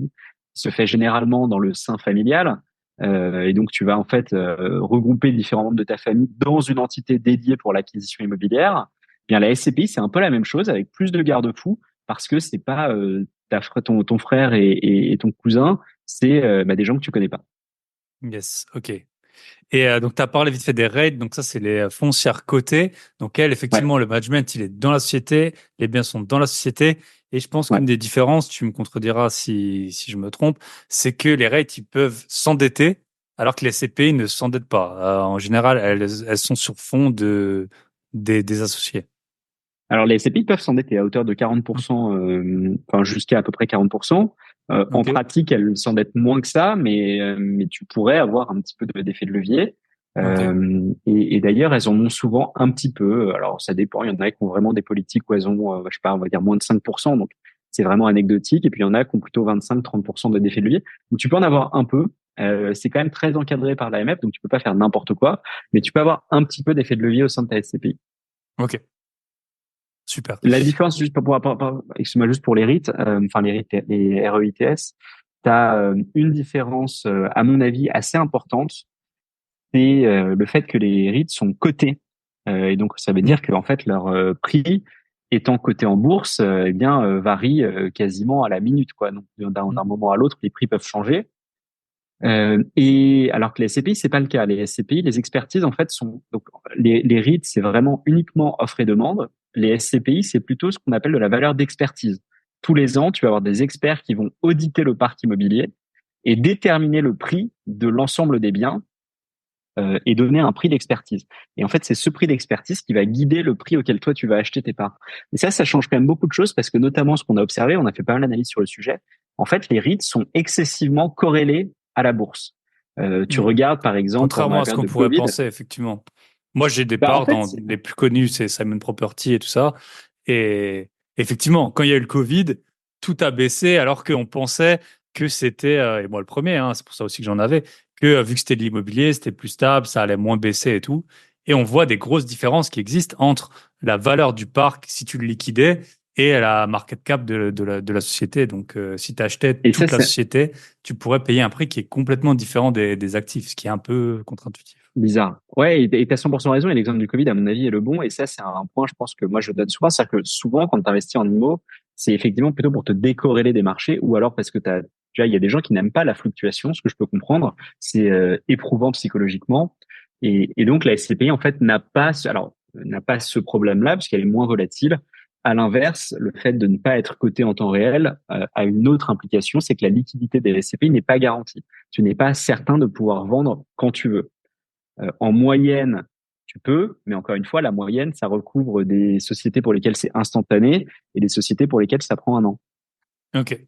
B: qui se fait généralement dans le sein familial. Et donc tu vas en fait regrouper différents membres de ta famille dans une entité dédiée pour l'acquisition immobilière. Bien la SCPI c'est un peu la même chose avec plus de garde-fous parce que c'est pas ton frère et ton cousin, c'est des gens que tu connais pas.
A: Yes, ok. Et donc, tu as parlé vite fait des REIT, donc ça, c'est les foncières cotées. Donc, elles,
B: Ouais,
A: effectivement, le management, il est dans la société, les biens sont dans la société. Et je pense
B: ouais.
A: qu'une des différences, tu me contrediras si je me trompe, c'est que les REIT, ils peuvent s'endetter, alors que les CPI ne s'endettent pas. En général, elles sont sur fond des associés.
B: Alors, les SCPI peuvent s'endetter à hauteur de 40%, enfin jusqu'à à peu près 40%. En
A: Ok,
B: pratique, elles s'endettent moins que ça, mais tu pourrais avoir un petit peu d'effet de levier.
A: ok,
B: Et d'ailleurs, elles en ont souvent un petit peu. Alors, ça dépend. Il y en a qui ont vraiment des politiques où elles ont, je sais pas, on va dire moins de 5%. Donc, c'est vraiment anecdotique. Et puis, il y en a qui ont plutôt 25-30% d'effet de levier. Donc, tu peux en avoir un peu. C'est quand même très encadré par l'AMF, donc tu peux pas faire n'importe quoi, mais tu peux avoir un petit peu d'effet de levier au sein de ta SCPI.
A: Ok, super.
B: La différence, juste excuse-moi, juste pour les REIT, enfin les REIT, les REITs, tu as une différence, à mon avis, assez importante, c'est le fait que les REIT sont cotés. Et donc, ça veut
A: Hmm.
B: dire qu'en fait, leur prix étant coté en bourse, eh bien, varie quasiment à la minute, quoi. Donc, d'un moment à l'autre, les prix peuvent changer. Et alors que les SCPI, c'est pas le cas. Les SCPI, les expertises, en fait, sont donc les REIT, c'est vraiment uniquement offre et demande. Les SCPI, c'est plutôt ce qu'on appelle de la valeur d'expertise. Tous les ans, tu vas avoir des experts qui vont auditer le parc immobilier et déterminer le prix de l'ensemble des biens et donner un prix d'expertise. Et en fait, c'est ce prix d'expertise qui va guider le prix auquel toi tu vas acheter tes parts. Et ça change quand même beaucoup de choses parce que notamment ce qu'on a observé, on a fait pas mal d'analyses sur le sujet. En fait, les REIT sont excessivement corrélés à la bourse. Tu
A: Hmm.
B: regardes par exemple pendant
A: Contrairement
B: la
A: à ce
B: période
A: qu'on
B: de
A: pourrait
B: Covid.
A: penser, effectivement. Moi, j'ai des
B: Bah en
A: parts
B: fait,
A: dans les plus connus, c'est Simon Property et tout ça. Et effectivement, quand il y a eu le Covid, tout a baissé alors qu'on pensait que c'était, et moi le premier, hein, c'est pour ça aussi que j'en avais, que vu que c'était de l'immobilier, c'était plus stable, ça allait moins baisser et tout. Et on voit des grosses différences qui existent entre la valeur du parc si tu le liquidais et la market cap de la société. Donc, si tu achetais
B: et ça
A: toute la
B: c'est
A: société, tu pourrais payer un prix qui est complètement différent des actifs, ce qui est un peu contre-intuitif.
B: bizarre. Ouais, et t'as 100% raison. Et l'exemple du Covid, à mon avis, est le bon. Et ça, c'est un point, je pense que moi je donne souvent, c'est-à-dire que souvent quand tu investis en immo, c'est effectivement plutôt pour te décorréler des marchés, ou alors parce que déjà il y a des gens qui n'aiment pas la fluctuation, ce que je peux comprendre. C'est éprouvant psychologiquement. Et donc la SCPI en fait n'a pas ce problème-là parce qu'elle est moins volatile. À l'inverse, le fait de ne pas être coté en temps réel a une autre implication, c'est que la liquidité des SCPI n'est pas garantie. Tu n'es pas certain de pouvoir vendre quand tu veux. En moyenne, tu peux, mais encore une fois, la moyenne, ça recouvre des sociétés pour lesquelles c'est instantané et des sociétés pour lesquelles ça prend un an.
A: Ok.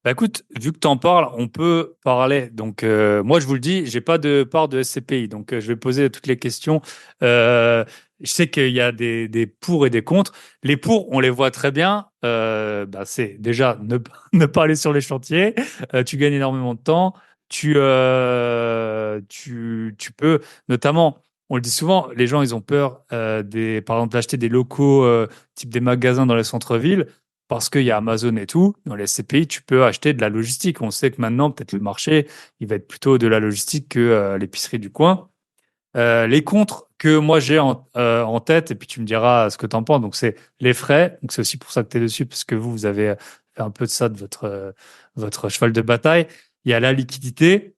A: Bah écoute, vu que tu en parles, on peut parler. Donc, moi, je vous le dis, j'ai pas de part de SCPI. Donc, je vais poser toutes les questions. Je sais qu'il y a des pour et des contre. Les pour, on les voit très bien. Bah, c'est déjà ne pas aller sur les chantiers. Tu gagnes énormément de temps. Tu peux, notamment, on le dit souvent, les gens, ils ont peur par exemple, d'acheter des locaux type des magasins dans les centres-villes parce qu'il y a Amazon et tout, dans les SCPI, tu peux acheter de la logistique. On sait que maintenant, peut-être le marché, il va être plutôt de la logistique que l'épicerie du coin. Les contres que moi j'ai en tête, et puis tu me diras ce que tu en penses, donc c'est les frais. Donc c'est aussi pour ça que tu es dessus, parce que vous avez fait un peu de ça de votre cheval de bataille. Il y a la liquidité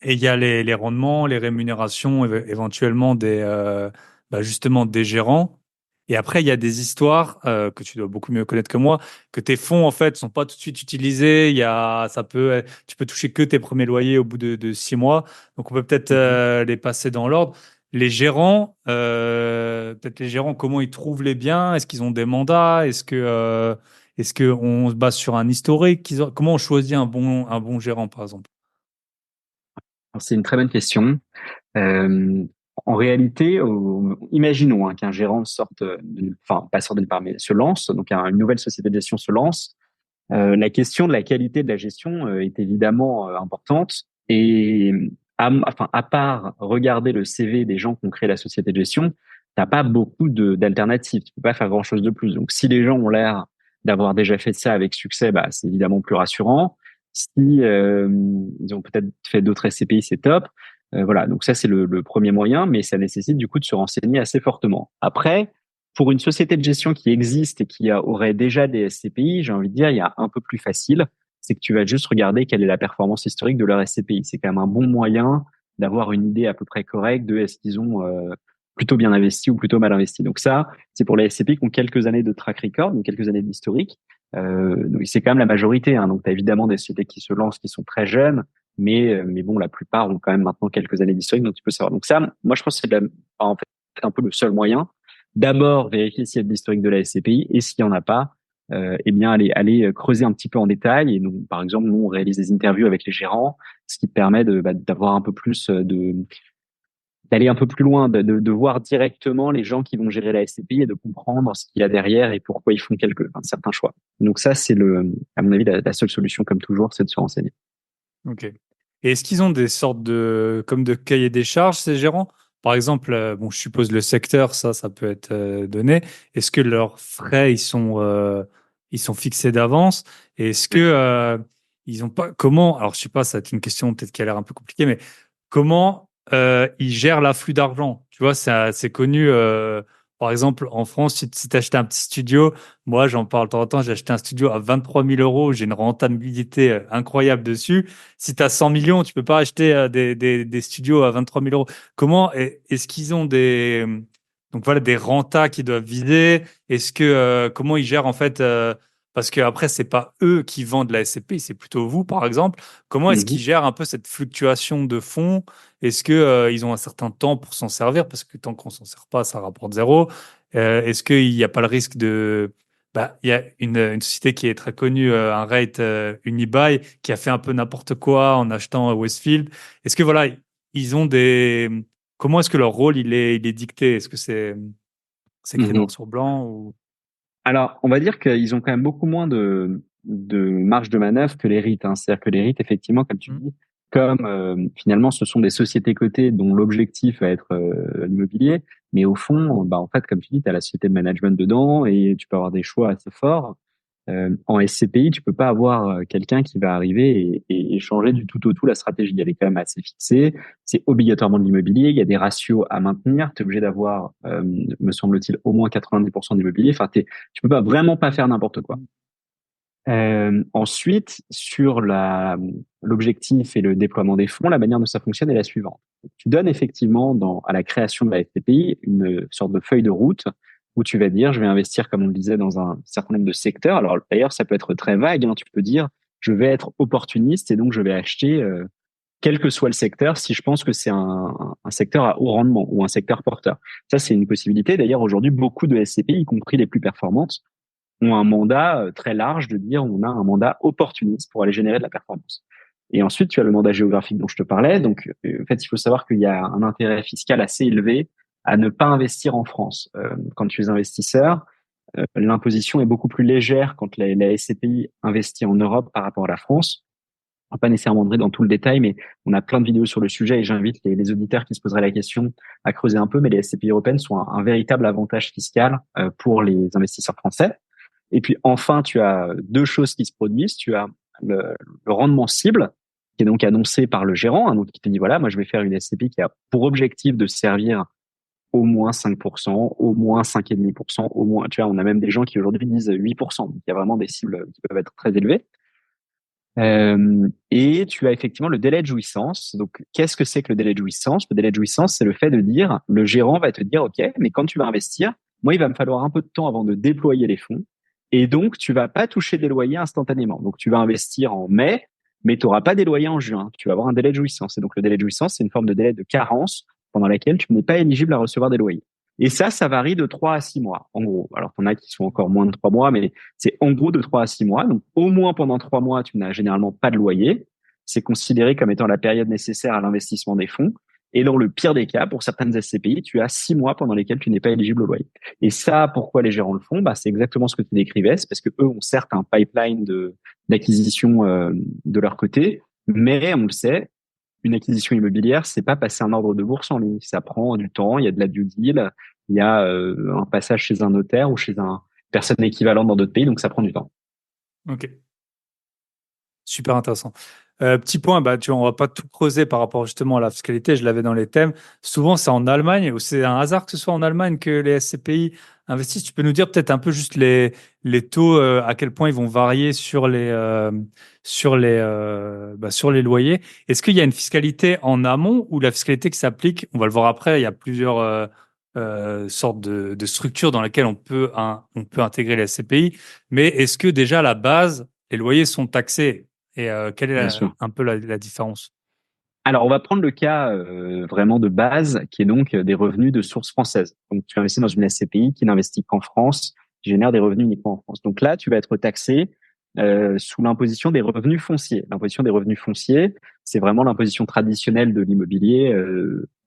A: et il y a les rendements, les rémunérations éventuellement justement des gérants. Et après, il y a des histoires que tu dois beaucoup mieux connaître que moi, que tes fonds en fait sont pas tout de suite utilisés. Tu peux toucher que tes premiers loyers au bout de 6 mois. Donc on peut peut-être
B: Mhm.
A: les passer dans l'ordre. Les gérants, peut-être les gérants, comment ils trouvent les biens? Est-ce qu'ils ont des mandats? Est-ce que on se base sur un historique? Comment on choisit un bon gérant, par exemple?
B: Alors, c'est une très bonne question. Euh, En réalité, imaginons hein, qu'un gérant sorte, enfin pas sorte de nulle part, mais se lance, donc une nouvelle société de gestion se lance. La question de la qualité de la gestion est évidemment importante et enfin à part regarder le CV des gens qui ont créé la société de gestion, t'as pas beaucoup d'alternatives. Tu peux pas faire grand-chose de plus. Donc si les gens ont l'air d'avoir déjà fait ça avec succès, bah c'est évidemment plus rassurant. Si ils ont peut-être fait d'autres SCPI, c'est top. Voilà, donc ça c'est le premier moyen, mais ça nécessite du coup de se renseigner assez fortement. Après, pour une société de gestion qui existe et aurait déjà des SCPI, j'ai envie de dire, il y a un peu plus facile, c'est que tu vas juste regarder quelle est la performance historique de leur SCPI. C'est quand même un bon moyen d'avoir une idée à peu près correcte de est-ce qu'ils ont plutôt bien investi ou plutôt mal investi. Donc ça, c'est pour les SCPI qui ont quelques années de track record, donc quelques années d'historique. Donc c'est quand même la majorité. Hein. Donc tu as évidemment des sociétés qui se lancent, qui sont très jeunes, mais bon, la plupart ont quand même maintenant quelques années d'historique, donc tu peux savoir. Donc ça, moi je pense que en fait un peu le seul moyen. D'abord, vérifier s'il y a de l'historique de la SCPI et s'il n'y en a pas, eh bien, aller creuser un petit peu en détail. Et nous, par exemple, nous, on réalise des interviews avec les gérants, ce qui permet d'avoir un peu plus d'aller un peu plus loin, de voir directement les gens qui vont gérer la SCPI et de comprendre ce qu'il y a derrière et pourquoi ils font certains choix. Donc ça, à mon avis, la seule solution, comme toujours, c'est de se renseigner.
A: Ok. Et est-ce qu'ils ont des sortes comme de cahiers des charges, ces gérants? Par exemple, bon, je suppose le secteur, ça peut être donné. Est-ce que leurs frais, ils sont fixés d'avance? Et est-ce que ils ont pas, comment, alors je sais pas, ça va être une question peut-être qui a l'air un peu compliquée, mais comment ils gèrent l'afflux d'argent? Tu vois, c'est connu. Par exemple, en France, si tu achetais un petit studio, moi j'en parle de temps en temps, j'ai acheté un studio à 23 000 euros, j'ai une rentabilité incroyable dessus. Si tu as 100 millions, tu peux pas acheter des studios à 23 000 euros. Comment est-ce qu'ils ont donc voilà, des rentas qu'ils doivent viser? Est-ce que comment ils gèrent en fait parce que après c'est pas eux qui vendent la SCPI, c'est plutôt vous par exemple. Comment est-ce qu'ils
B: Mhm.
A: gèrent un peu cette fluctuation de fonds? Est-ce que ils ont un certain temps pour s'en servir? Parce que tant qu'on s'en sert pas, ça rapporte zéro. Est-ce qu'il n'y a pas le risque de il y a une société qui est très connue, un rate Unibail, qui a fait un peu n'importe quoi en achetant Westfield. Est-ce que voilà, ils ont comment est-ce que leur rôle il est dicté? Est-ce que c'est écrit noir
B: Mhm.
A: sur blanc ou
B: Alors, on va dire qu'ils ont quand même beaucoup moins de marge de manœuvre que les REIT, hein. C'est-à-dire que les REIT, effectivement, comme tu
A: Hmm.
B: dis, comme finalement ce sont des sociétés cotées dont l'objectif va être l'immobilier, mais au fond, bah, en fait, comme tu dis, tu as la société de management dedans et tu peux avoir des choix assez forts. En SCPI, tu peux pas avoir quelqu'un qui va arriver et changer du tout au tout la stratégie. Elle est quand même assez fixée. C'est obligatoirement de l'immobilier. Il y a des ratios à maintenir. Tu es obligé d'avoir, me semble-t-il, au moins 90% d'immobilier. Enfin, tu peux pas vraiment pas faire n'importe quoi. Ensuite, sur l'objectif et le déploiement des fonds, la manière dont ça fonctionne est la suivante. Tu donnes effectivement à la création de la SCPI une sorte de feuille de route où tu vas dire, je vais investir, comme on le disait, dans un certain nombre de secteurs. Alors d'ailleurs, ça peut être très vague, hein. Tu peux dire, je vais être opportuniste et donc je vais acheter, quel que soit le secteur, si je pense que c'est un secteur à haut rendement ou un secteur porteur. Ça, c'est une possibilité. D'ailleurs, aujourd'hui, beaucoup de SCPI, y compris les plus performantes, ont un mandat très large de dire on a un mandat opportuniste pour aller générer de la performance. Et ensuite, tu as le mandat géographique dont je te parlais. Donc, en fait, il faut savoir qu'il y a un intérêt fiscal assez élevé à ne pas investir en France. Quand tu es investisseur, l'imposition est beaucoup plus légère quand la SCPI investit en Europe par rapport à la France. On va pas nécessairement rentrer dans tout le détail, mais on a plein de vidéos sur le sujet et j'invite les auditeurs qui se poseraient la question à creuser un peu. Mais les SCPI européennes sont un véritable avantage fiscal pour les investisseurs français. Et puis enfin, tu as deux choses qui se produisent. Tu as le rendement cible, qui est donc annoncé par le gérant, hein, donc qui te dit, voilà, moi je vais faire une SCPI qui a pour objectif de servir au moins 5%, au moins 5,5%, au moins, tu vois, on a même des gens qui aujourd'hui disent 8%. Donc il y a vraiment des cibles qui peuvent être très élevées. Et tu as effectivement le délai de jouissance. Donc, qu'est-ce que c'est que le délai de jouissance? Le délai de jouissance, c'est le fait de dire, le gérant va te dire, OK, mais quand tu vas investir, moi, il va me falloir un peu de temps avant de déployer les fonds. Et donc, tu vas pas toucher des loyers instantanément. Donc, tu vas investir en mai, mais tu n'auras pas des loyers en juin. Tu vas avoir un délai de jouissance. Et donc, le délai de jouissance, c'est une forme de délai de carence pendant laquelle tu n'es pas éligible à recevoir des loyers. Et ça varie de 3 à 6 mois, en gros. Alors, t'en as qui sont encore moins de 3 mois, mais c'est en gros de 3 à 6 mois. Donc, au moins pendant 3 mois, tu n'as généralement pas de loyer. C'est considéré comme étant la période nécessaire à l'investissement des fonds. Et dans le pire des cas, pour certaines SCPI, tu as 6 mois pendant lesquels tu n'es pas éligible au loyer. Et ça, pourquoi les gérants le font? Bah, c'est exactement ce que tu décrivais. C'est parce que eux ont certes un pipeline d'acquisition de leur côté, mais on le sait, une acquisition immobilière, c'est pas passer un ordre de bourse en ligne. Ça prend du temps, il y a de la due deal, il y a un passage chez un notaire ou chez un personne équivalente dans d'autres pays, donc ça prend du temps.
A: Ok, super intéressant. Petit point, bah, tu vois, on va pas tout creuser par rapport justement à la fiscalité, je l'avais dans les thèmes. Souvent, c'est en Allemagne, ou c'est un hasard que ce soit en Allemagne que les SCPI investissent. Tu peux nous dire peut-être un peu juste les taux, à quel point ils vont varier sur les loyers. Est-ce qu'il y a une fiscalité en amont ou la fiscalité qui s'applique? On va le voir après, il y a plusieurs sortes de structures dans lesquelles on peut intégrer les SCPI. Mais est-ce que déjà à la base, les loyers sont taxés? Et quelle est
B: Bien sûr.
A: un peu la différence?
B: Alors, on va prendre le cas vraiment de base, qui est donc des revenus de source française. Donc, tu investis dans une SCPI qui n'investit qu'en France, qui génère des revenus uniquement en France. Donc là, tu vas être taxé sous l'imposition des revenus fonciers. L'imposition des revenus fonciers, c'est vraiment l'imposition traditionnelle de l'immobilier,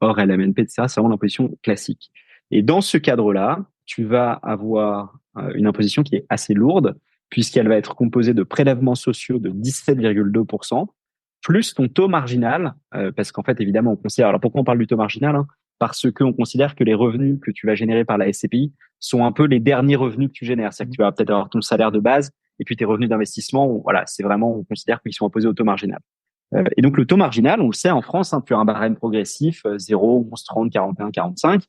B: hors LMNP, etc. C'est vraiment l'imposition classique. Et dans ce cadre-là, tu vas avoir une imposition qui est assez lourde, puisqu'elle va être composée de prélèvements sociaux de 17,2%, plus ton taux marginal, parce qu'en fait, évidemment, on considère. Alors pourquoi on parle du taux marginal, hein? Parce qu'on considère que les revenus que tu vas générer par la SCPI sont un peu les derniers revenus que tu génères. C'est-à-dire que tu vas peut-être avoir ton salaire de base et puis tes revenus d'investissement. Voilà, c'est vraiment, on considère qu'ils sont imposés au taux marginal. Et donc le taux marginal, on le sait en France, hein, tu as un barème progressif 0, 11, 30, 41, 45.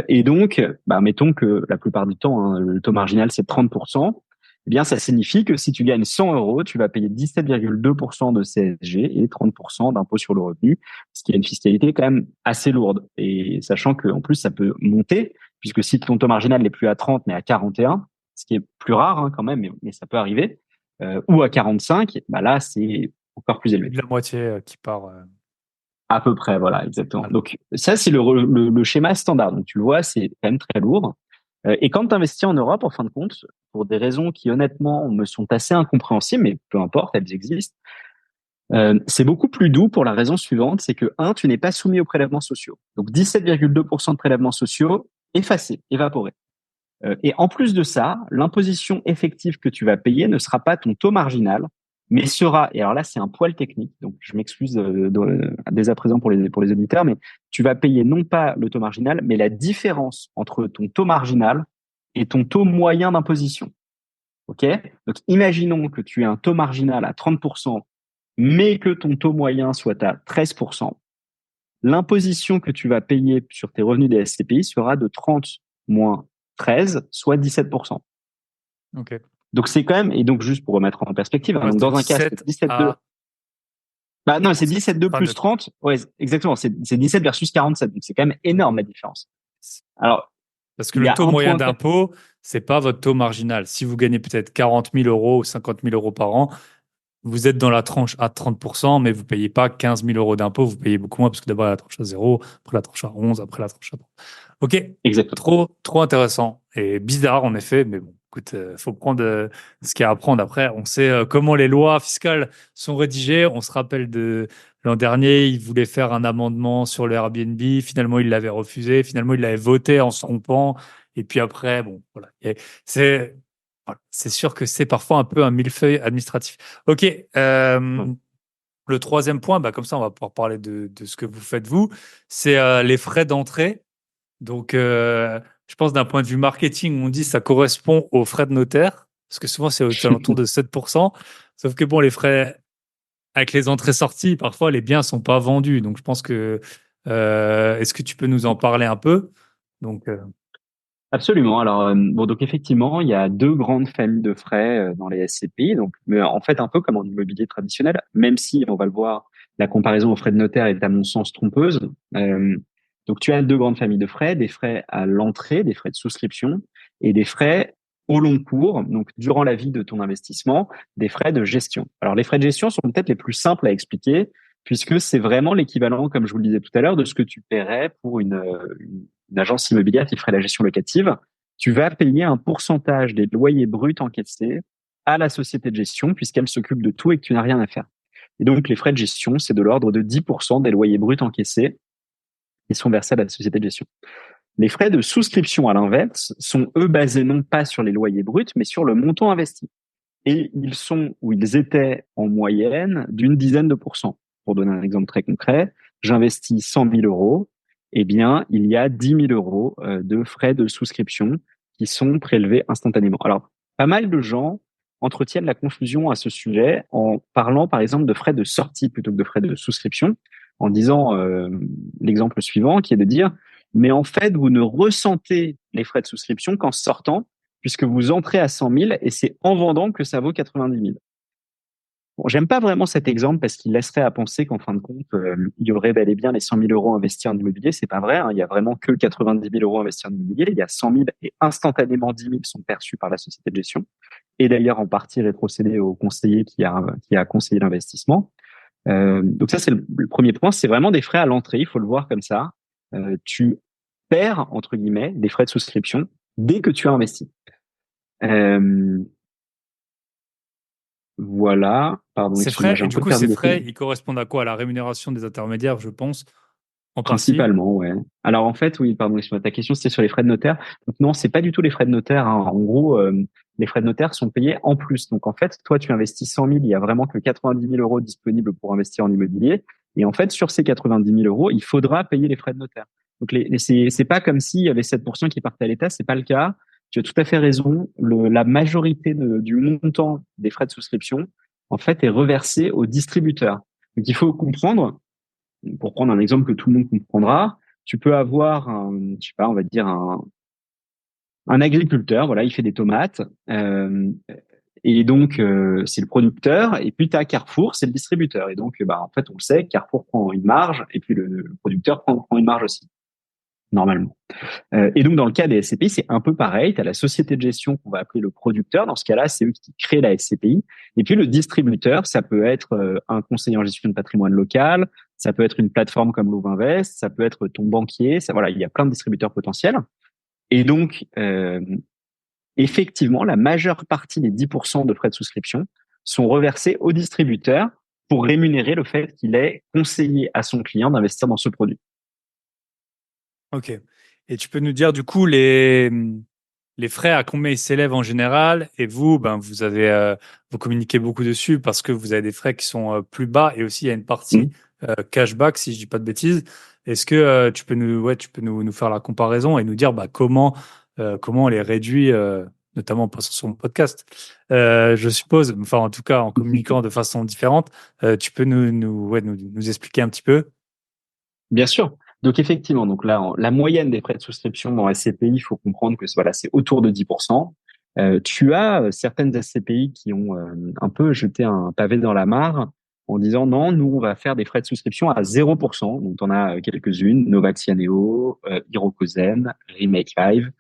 B: Et donc, mettons que la plupart du temps, hein, le taux marginal, c'est 30%. Eh bien, ça signifie que si tu gagnes 100 euros, tu vas payer 17,2% de CSG et 30% d'impôt sur le revenu, ce qui est une fiscalité quand même assez lourde. Et sachant qu'en plus, ça peut monter, puisque si ton taux marginal n'est plus à 30, mais à 41, ce qui est plus rare hein, quand même, mais ça peut arriver, ou à 45, là, c'est encore plus
A: Plus
B: élevé.
A: de la moitié qui part.
B: À peu près, voilà, exactement.
A: Voilà.
B: Donc ça, c'est le schéma standard. Donc tu le vois, c'est quand même très lourd. Et quand tu investis en Europe, en fin de compte, pour des raisons qui honnêtement me sont assez incompréhensibles, mais peu importe, elles existent, c'est beaucoup plus doux pour la raison suivante, c'est que, un, tu n'es pas soumis aux prélèvements sociaux. Donc 17,2% de prélèvements sociaux effacés, évaporés. Et en plus de ça, l'imposition effective que tu vas payer ne sera pas ton taux marginal, mais sera, et alors là c'est un poil technique, donc je m'excuse dès à présent pour les auditeurs, mais tu vas payer non pas le taux marginal, mais la différence entre ton taux marginal et ton taux moyen d'imposition. Ok? Donc imaginons que tu aies un taux marginal à 30%, mais que ton taux moyen soit à 13%. L'imposition que tu vas payer sur tes revenus des SCPI sera de 30 moins 13, soit 17%.
A: Ok.
B: Donc c'est quand même, et donc juste pour remettre en perspective,
A: On
B: hein,
A: passe
B: donc
A: de
B: dans un cas c'est
A: 17
B: 17,2.
A: à
B: Bah non, c'est
A: 47.
B: 17,2
A: Enfin,
B: plus 30. Ouais, exactement. C'est 17 versus 47. Donc c'est quand même énorme la différence. Alors,
A: parce que
B: il y
A: le
B: a
A: taux
B: un
A: moyen
B: point.
A: d'impôt, c'est pas votre taux marginal. Si vous gagnez peut-être 40 000 euros ou 50 000 euros par an, vous êtes dans la tranche à 30%, mais vous ne payez pas 15 000 euros d'impôt, vous payez beaucoup moins parce que d'abord la tranche à 0, après la tranche à 11, après la tranche à 3. Ok,
B: Exactement.
A: trop intéressant et bizarre en effet, mais bon, écoute, faut prendre ce qu'il y a à prendre. Après, on sait comment les lois fiscales sont rédigées. On se rappelle de l'an dernier, il voulait faire un amendement sur le Airbnb. Finalement, il l'avait refusé. Finalement, il l'avait voté en se trompant. Et puis après, bon, voilà. C'est voilà. C'est sûr que c'est parfois un peu un millefeuille administratif. Ok.
B: Ouais.
A: Le troisième point, comme ça, on va pouvoir parler de ce que vous faites vous. C'est les frais d'entrée. Donc, je pense d'un point de vue marketing, on dit que ça correspond aux frais de notaire, parce que souvent c'est aux alentours de 7%. Sauf que bon, les frais avec les entrées-sorties, parfois les biens sont pas vendus. Donc, je pense que est-ce que tu peux nous en parler un peu? Donc,
B: Absolument. Alors, bon, donc effectivement, il y a deux grandes familles de frais dans les SCPI. Donc, mais en fait, un peu comme en immobilier traditionnel, même si on va le voir, la comparaison aux frais de notaire est à mon sens trompeuse. Euh, donc, tu as deux grandes familles de frais, des frais à l'entrée, des frais de souscription, et des frais au long cours, donc durant la vie de ton investissement, des frais de gestion. Alors, les frais de gestion sont peut-être les plus simples à expliquer, puisque c'est vraiment l'équivalent, comme je vous le disais tout à l'heure, de ce que tu paierais pour une agence immobilière qui ferait la gestion locative. Tu vas payer un pourcentage des loyers bruts encaissés à la société de gestion, puisqu'elle s'occupe de tout et que tu n'as rien à faire. Et donc, les frais de gestion, c'est de l'ordre de 10% des loyers bruts encaissés qui sont versés à la société de gestion. Les frais de souscription, à l'inverse, sont eux basés non pas sur les loyers bruts, mais sur le montant investi. Et ils sont, ou ils étaient en moyenne, d'une dizaine de pourcents. Pour donner un exemple très concret, j'investis 100 000 euros, eh bien, il y a 10 000 euros de frais de souscription qui sont prélevés instantanément. Alors, pas mal de gens entretiennent la confusion à ce sujet en parlant, par exemple, de frais de sortie plutôt que de frais de souscription, en disant l'exemple suivant, qui est de dire, mais en fait, vous ne ressentez les frais de souscription qu'en sortant, puisque vous entrez à 100 000 et c'est en vendant que ça vaut 90 000. Bon, j'aime pas vraiment cet exemple parce qu'il laisserait à penser qu'en fin de compte, il y aurait bel et bien les 100 000 euros investis en immobilier. C'est pas vrai, hein. Il y a vraiment que 90 000 euros investis en immobilier. Il y a 100 000 et instantanément 10 000 sont perçus par la société de gestion. Et d'ailleurs, en partie rétrocédés au conseiller qui a conseillé l'investissement. Donc ça, c'est le premier point. C'est vraiment des frais à l'entrée. Il faut le voir comme ça. Tu perds, entre guillemets, des frais de souscription dès que tu as investi. Euh, voilà. Pardon,
A: ces
B: excuse-moi,
A: frais,
B: j'ai
A: et
B: un
A: du
B: peu
A: coup,
B: perdu
A: ces
B: le fil.
A: frais, ils correspondent à quoi? À la rémunération des intermédiaires, je pense. en partie?
B: Principalement, ouais. Alors en fait, oui, pardon, excuse-moi, ta question c'était sur les frais de notaire. Donc non, c'est pas du tout les frais de notaire, hein. En gros, les frais de notaire sont payés en plus. Donc en fait, toi, tu investis 100 000, il y a vraiment que 90 000 euros disponibles pour investir en immobilier. Et en fait, sur ces 90 000 euros, il faudra payer les frais de notaire. Donc c'est pas comme s'il y avait 7% qui partaient à l'État, c'est pas le cas. Tu as tout à fait raison. La majorité du montant des frais de souscription, en fait, est reversé au distributeur. Donc il faut comprendre, pour prendre un exemple que tout le monde comprendra, tu peux avoir je sais pas, on va dire un agriculteur, voilà, il fait des tomates, et donc c'est le producteur, et puis tu as Carrefour, c'est le distributeur, et donc bah en fait on le sait, Carrefour prend une marge, et puis le producteur prend une marge aussi, normalement. Et donc, dans le cas des SCPI, c'est un peu pareil. Tu as la société de gestion qu'on va appeler le producteur. Dans ce cas-là, c'est eux qui créent la SCPI. Et puis, le distributeur, ça peut être un conseiller en gestion de patrimoine local, ça peut être une plateforme comme Louvainvest, ça peut être ton banquier. Ça, voilà, il y a plein de distributeurs potentiels. Et donc, effectivement, la majeure partie des 10% de frais de souscription sont reversés au distributeur pour rémunérer le fait qu'il ait conseillé à son client d'investir dans ce produit.
A: Ok. Et tu peux nous dire du coup les frais à combien ils s'élèvent en général et vous, ben vous avez vous communiquez beaucoup dessus parce que vous avez des frais qui sont plus bas et aussi il y a une partie
B: Mmh.
A: cashback si je dis pas de bêtises. Est-ce que tu peux nous faire la comparaison et nous dire bah, comment on les réduit notamment en passant sur mon podcast. Je suppose, enfin en tout cas en communiquant de façon différente, tu peux nous expliquer un petit peu.
B: Bien sûr. Donc effectivement, donc là, la moyenne des frais de souscription dans SCPI, il faut comprendre que voilà, c'est autour de 10%. Tu as certaines SCPI qui ont un peu jeté un pavé dans la mare en disant non, nous on va faire des frais de souscription à 0%. Donc on a quelques-unes, Novaxianeo, Hirokozen, Remake Live,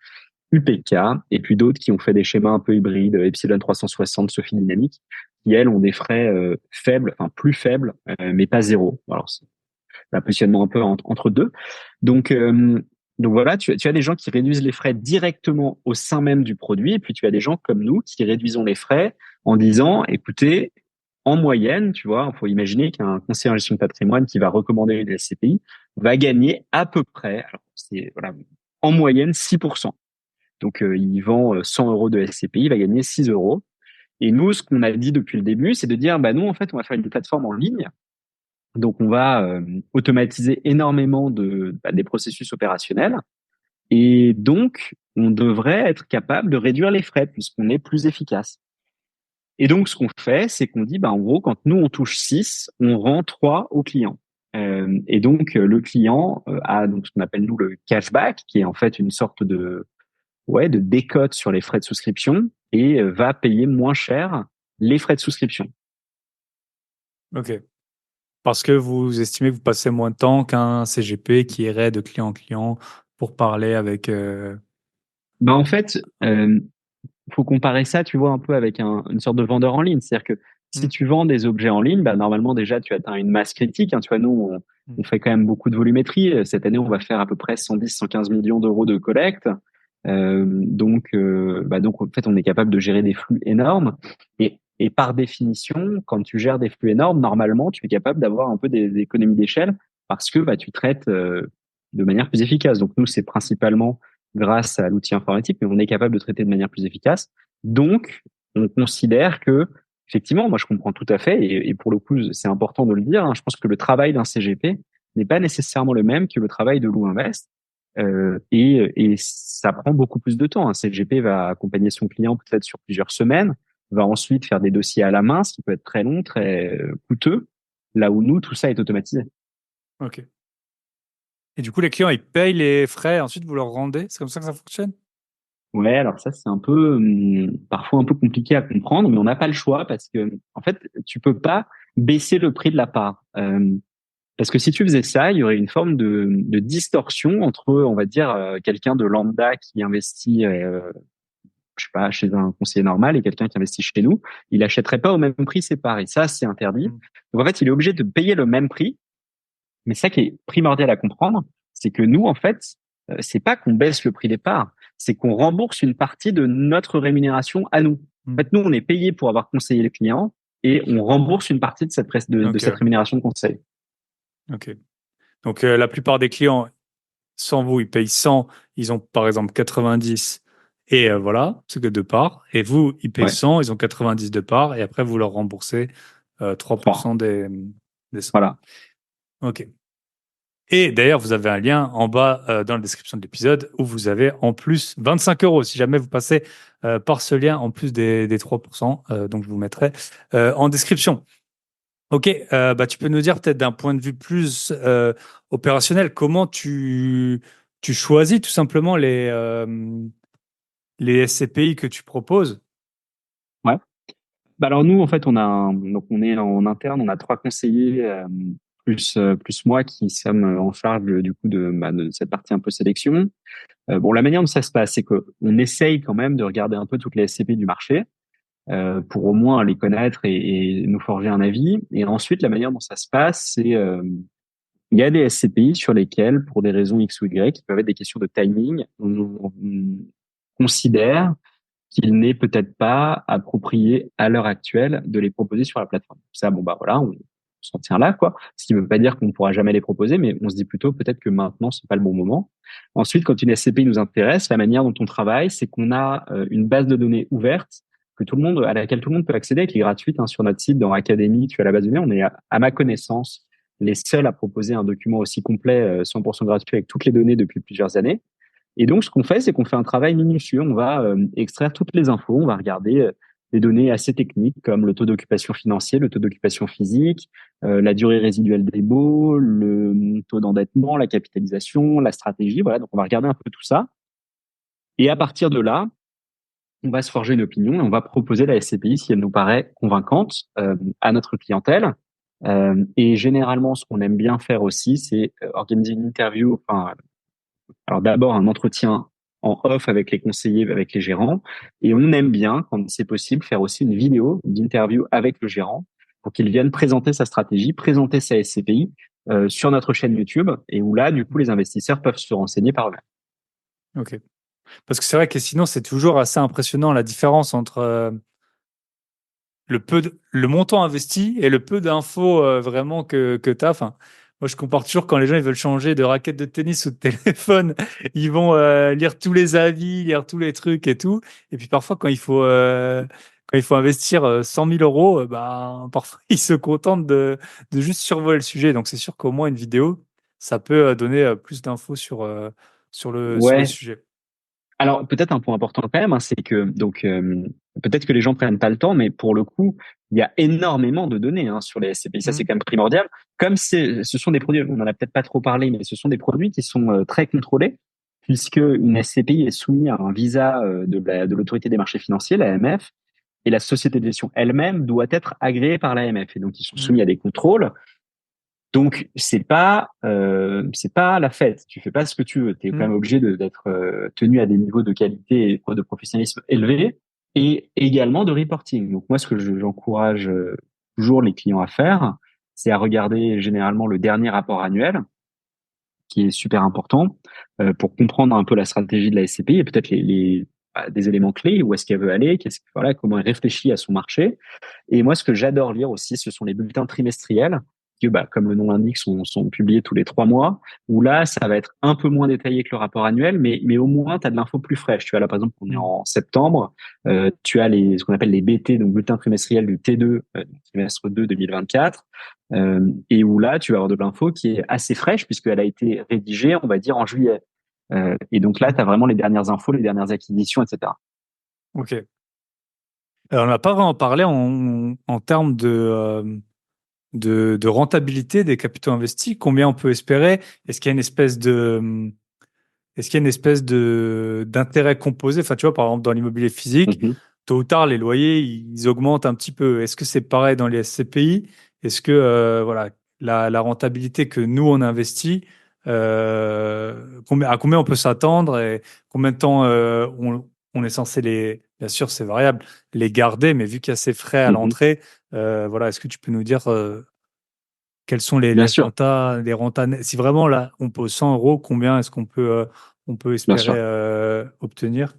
B: UPK, et puis d'autres qui ont fait des schémas un peu hybrides, Epsilon 360, Sophie Dynamics, qui elles ont des frais faibles, enfin plus faibles, mais pas zéro. Alors un positionnement un peu entre deux. Donc, donc voilà, tu as des gens qui réduisent les frais directement au sein même du produit, et puis tu as des gens comme nous qui réduisons les frais en disant, écoutez, en moyenne, tu vois, il faut imaginer qu'un conseiller en gestion de patrimoine qui va recommander une SCPI va gagner à peu près, alors c'est voilà, en moyenne 6%. Donc il vend 100 euros de SCPI, il va gagner 6 euros. Et nous, ce qu'on a dit depuis le début, c'est de dire, bah nous, en fait, on va faire une plateforme en ligne, donc, on va automatiser énormément des processus opérationnels. Et donc, on devrait être capable de réduire les frais puisqu'on est plus efficace. Et donc, ce qu'on fait, c'est qu'on dit, bah, en gros, quand nous, on touche 6, on rend 3 au client. Et donc, le client a donc ce qu'on appelle, nous, le cashback, qui est en fait une sorte de décote sur les frais de souscription et va payer moins cher les frais de souscription.
A: Ok. Parce que vous estimez que vous passez moins de temps qu'un CGP qui irait de client en client pour parler avec.
B: Bah, en fait, faut comparer ça, tu vois, un peu avec une sorte de vendeur en ligne. C'est-à-dire que si
A: Hmm,
B: tu vends des objets en ligne, bah, normalement, déjà, tu atteins une masse critique, hein. Tu vois, nous,
A: hmm.
B: on fait quand même beaucoup de volumétrie. Cette année, on va faire à peu près 110, 115 millions d'euros de collecte. Donc, en fait, on est capable de gérer des flux énormes. Et par définition, quand tu gères des flux énormes, normalement, tu es capable d'avoir un peu des économies d'échelle parce que bah, tu traites de manière plus efficace. Donc, nous, c'est principalement grâce à l'outil informatique, mais on est capable de traiter de manière plus efficace. Donc, on considère que, effectivement, moi, je comprends tout à fait, et pour le coup, c'est important de le dire, hein, je pense que le travail d'un CGP n'est pas nécessairement le même que le travail de Lou Invest. Et ça prend beaucoup plus de temps. Un CGP va accompagner son client peut-être sur plusieurs semaines, va ensuite faire des dossiers à la main, ce qui peut être très long, très coûteux, là où nous, tout ça est automatisé.
A: Ok. Et du coup, les clients, ils payent les frais, ensuite vous leur rendez. C'est comme ça que ça fonctionne?
B: Ouais, alors ça, c'est un peu, parfois un peu compliqué à comprendre, mais on n'a pas le choix parce que, en fait, tu peux pas baisser le prix de la part. Parce que si tu faisais ça, il y aurait une forme de distorsion entre, on va dire, quelqu'un de lambda qui investit, je sais pas, chez un conseiller normal et quelqu'un qui investit chez nous. Il achèterait pas au même prix ses parts. Et ça, c'est interdit.
A: Hmm.
B: Donc, en fait, il est obligé de payer le même prix. Mais ça qui est primordial à comprendre, c'est que nous, en fait, c'est pas qu'on baisse le prix des parts, c'est qu'on rembourse une partie de notre rémunération à nous. En
A: Hmm.
B: fait, nous, on est payé pour avoir conseillé le client et on rembourse une partie de cette
A: Ok,
B: cette rémunération de conseil.
A: ok. Donc, la plupart des clients, sans vous, ils payent 100, ils ont par exemple 90 et voilà, c'est que de parts. Et vous, ils payent
B: Ouais,
A: 100, ils ont 90 de parts et après, vous leur remboursez
B: 3.
A: 3% des 100.
B: Voilà.
A: OK. Et d'ailleurs, vous avez un lien en bas dans la description de l'épisode où vous avez en plus 25 euros si jamais vous passez par ce lien en plus des 3%. Donc, je vous mettrai en description. Ok, bah, tu peux nous dire peut-être d'un point de vue plus opérationnel, comment tu choisis tout simplement les SCPI que tu proposes?
B: Ouais. Bah alors nous, en fait, donc on est en interne, on a 3 conseillers plus moi qui sommes en charge du coup de cette partie un peu sélection. Bon, la manière dont ça se passe, c'est que on essaye quand même de regarder un peu toutes les SCPI du marché pour au moins les connaître et nous forger un avis. Et ensuite, la manière dont ça se passe, c'est il y a des SCPI sur lesquels, pour des raisons X ou Y, qui peuvent être des questions de timing, on considère qu'il n'est peut-être pas approprié à l'heure actuelle de les proposer sur la plateforme. Ça, bon, bah voilà, on s'en tient là, quoi. Ce qui ne veut pas dire qu'on ne pourra jamais les proposer, mais on se dit plutôt peut-être que maintenant, c'est pas le bon moment. Ensuite, quand une SCPI nous intéresse, la manière dont on travaille, c'est qu'on a une base de données ouverte que tout le monde, à laquelle tout le monde peut accéder, qui est gratuite hein, sur notre site dans Académie. Tu as la base de données. On est, à ma connaissance, les seuls à proposer un document aussi complet, 100% gratuit avec toutes les données depuis plusieurs années. Et donc, ce qu'on fait, c'est qu'on fait un travail minutieux. On va extraire toutes les infos. On va regarder des données assez techniques comme le taux d'occupation financier, le taux d'occupation physique, la durée résiduelle des baux, le taux d'endettement, la capitalisation, la stratégie. Voilà, donc on va regarder un peu tout ça. Et à partir de là, on va se forger une opinion et on va proposer la SCPI si elle nous paraît convaincante à notre clientèle. Et généralement, ce qu'on aime bien faire aussi, c'est organiser une interview, enfin, alors d'abord un entretien en off avec les conseillers, avec les gérants, et on aime bien, quand c'est possible, faire aussi une vidéo d'interview avec le gérant pour qu'il vienne présenter sa stratégie, présenter sa SCPI sur notre chaîne YouTube, et où là, du coup, les investisseurs peuvent se renseigner par eux-mêmes.
A: Ok. Parce que c'est vrai que sinon, c'est toujours assez impressionnant la différence entre le montant investi et le peu d'infos vraiment que tu as. Enfin, moi, je compare toujours quand les gens ils veulent changer de raquette de tennis ou de téléphone, ils vont lire tous les avis, lire tous les trucs et tout. Et puis parfois, quand il faut investir 100 000 euros, bah, parfois ils se contentent de juste survoler le sujet. Donc, c'est sûr qu'au moins une vidéo, ça peut donner plus d'infos sur le
B: Ouais,
A: sujet.
B: alors peut-être un point important quand même, hein, c'est que donc peut-être que les gens prennent pas le temps, mais pour le coup, il y a énormément de données hein, sur les SCPI. Ça, c'est
A: Mm.
B: quand même primordial. Comme ce sont des produits, on en a peut-être pas trop parlé, mais ce sont des produits qui sont très contrôlés, puisque une SCPI est soumise à un visa de l'autorité des marchés financiers, l'AMF, et la société de gestion elle-même doit être agréée par l'AMF. Et donc, ils sont
A: Mm.
B: soumis à des contrôles. Donc c'est pas la fête. Tu fais pas ce que tu veux. Tu es quand
A: Mm.
B: même obligé d'être tenu à des niveaux de qualité et de professionnalisme élevés et également de reporting. Donc moi ce que j'encourage toujours les clients à faire, c'est à regarder généralement le dernier rapport annuel qui est super important pour comprendre un peu la stratégie de la SCPI et peut-être des éléments clés, où est-ce qu'elle veut aller, voilà, comment elle réfléchit à son marché. Et moi, ce que j'adore lire aussi, ce sont les bulletins trimestriels, qui, bah, comme le nom l'indique, sont publiés tous les 3 mois, où là, ça va être un peu moins détaillé que le rapport annuel, mais au moins, tu as de l'info plus fraîche. Tu vois, là, par exemple, on est
A: Mm.
B: en septembre, tu as ce qu'on appelle les BT, donc bulletins trimestriels du T2, trimestre 2 2024, et où là, tu vas avoir de l'info qui est assez fraîche, puisqu'elle a été rédigée, on va dire, en juillet. Et donc là, tu as vraiment les dernières infos, les dernières acquisitions, etc.
A: Ok. Alors, on n'a pas vraiment parlé en termes de rentabilité des capitaux investis. Combien on peut espérer? Est-ce qu'il y a une espèce d'intérêt composé? Enfin, tu vois, par exemple, dans l'immobilier physique,
B: Mhm.
A: tôt ou tard, les loyers, ils augmentent un petit peu. Est-ce que c'est pareil dans les SCPI? Est-ce que, voilà, la rentabilité que nous, on investit, à combien on peut s'attendre et combien de temps on est censé bien sûr, c'est variable, les garder, mais vu qu'il y a ces frais à
B: Mhm.
A: l'entrée, voilà, est-ce que tu peux nous dire quels sont les,
B: Bien
A: les
B: sûr,
A: rentas, les rentas si vraiment là, on pose 100 euros, combien est-ce on peut
B: bien
A: espérer
B: sûr.
A: obtenir,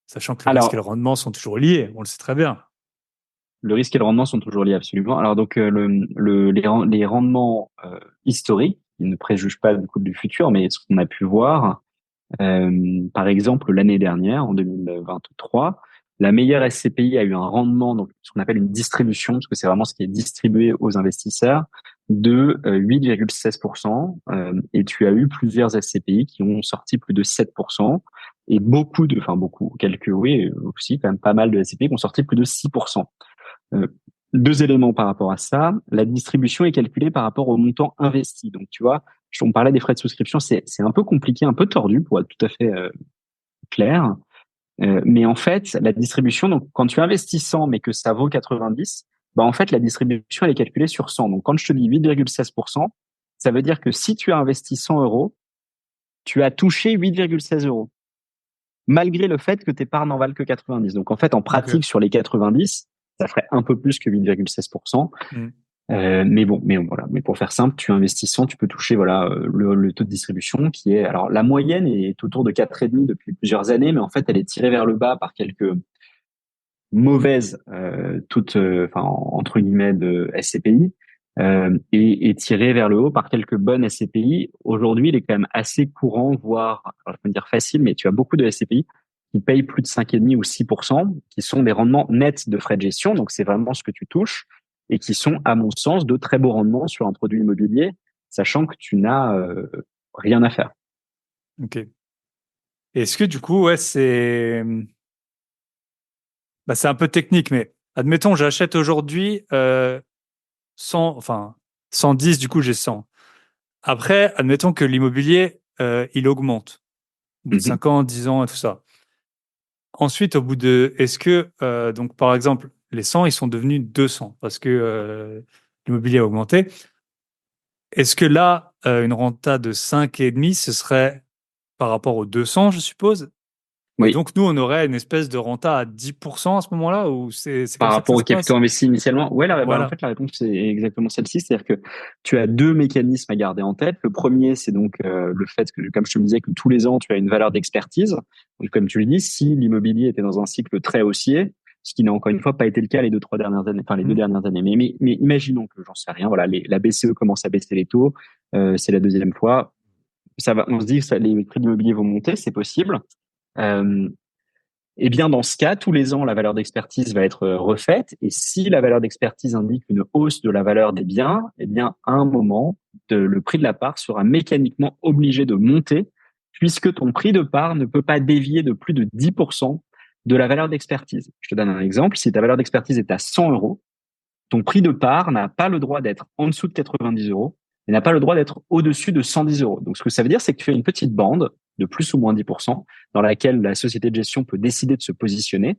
A: sachant que le risque et le
B: Alors,
A: rendement sont toujours liés, on le sait très bien.
B: le risque et le rendement sont toujours liés absolument. Alors donc les rendements historiques ne préjuge pas du coup du futur, mais ce qu'on a pu voir, par exemple, l'année dernière, en 2023, la meilleure SCPI a eu un rendement, donc ce qu'on appelle une distribution, parce que c'est vraiment ce qui est distribué aux investisseurs, de 8,16%. Et tu as eu plusieurs SCPI qui ont sorti plus de 7%. Et quelques, oui, aussi quand même pas mal de SCPI qui ont sorti plus de 6%. Euh, Deux éléments par rapport à ça. La distribution est calculée par rapport au montant investi. Donc, tu vois, on parlait des frais de souscription, c'est un peu compliqué, un peu tordu pour être tout à fait clair. Mais en fait, la distribution, donc quand tu investis 100 mais que ça vaut 90, bah en fait la distribution elle est calculée sur 100. Donc quand je te dis 8,16%, ça veut dire que si tu as investi 100 euros, tu as touché 8,16 euros, malgré le fait que tes parts n'en valent que 90. Donc en fait, en
A: Ok.
B: pratique, sur les 90, ça ferait un peu plus que 8,16%.
A: Hmm.
B: Mais bon, voilà. Mais pour faire simple, tu investis 100, tu peux toucher voilà le taux de distribution qui est alors la moyenne est autour de 4,5 depuis plusieurs années, mais en fait elle est tirée vers le bas par quelques mauvaises enfin entre guillemets de SCPI et tirée vers le haut par quelques bonnes SCPI. Aujourd'hui, il est quand même assez courant, voire alors, je peux dire facile, mais tu as beaucoup de SCPI qui payent plus de 5,5 ou 6%, qui sont des rendements nets de frais de gestion, donc c'est vraiment ce que tu touches, et qui sont, à mon sens, de très beaux rendements sur un produit immobilier, sachant que tu n'as rien à faire.
A: Ok. Est-ce que du coup, ouais, c'est un peu technique, mais admettons, j'achète aujourd'hui 100, enfin 110, du coup j'ai 100. Après, admettons que l'immobilier, il augmente au bout de
B: Mhm.
A: 5 ans, 10 ans et tout ça. Ensuite, est-ce que, donc par exemple, les 100, ils sont devenus 200 parce que l'immobilier a augmenté. Est-ce que là, une renta de 5,5, ce serait par rapport aux 200, je suppose? Et
B: Oui.
A: donc, nous, on aurait une espèce de renta à 10% à ce moment-là, ou c'est comme
B: Par
A: ça que ça
B: rapport aux
A: se
B: capitaux
A: passe?
B: investis initialement, ouais, en
A: Voilà.
B: fait, la réponse c'est exactement celle-ci, c'est-à-dire que tu as deux mécanismes à garder en tête. Le premier, c'est donc le fait que, comme je te le disais, que tous les ans tu as une valeur d'expertise. Donc, comme tu le dis, si l'immobilier était dans un cycle très haussier, ce qui n'a encore une fois pas été le cas les deux trois dernières années, enfin les deux
A: Hmm.
B: dernières années. Mais imaginons que j'en sais rien, voilà, la BCE commence à baisser les taux, c'est la deuxième fois, ça va, on se dit que les prix de l'immobilier vont monter, c'est possible. Euh, eh bien, dans ce cas, tous les ans, la valeur d'expertise va être refaite. Et si la valeur d'expertise indique une hausse de la valeur des biens, eh bien, à un moment, le prix de la part sera mécaniquement obligé de monter, puisque ton prix de part ne peut pas dévier de plus de 10% de la valeur d'expertise. Je te donne un exemple. Si ta valeur d'expertise est à 100 euros, ton prix de part n'a pas le droit d'être en dessous de 90 euros et n'a pas le droit d'être au-dessus de 110 euros. Donc, ce que ça veut dire, c'est que tu fais une petite bande de plus ou moins 10% dans laquelle la société de gestion peut décider de se positionner,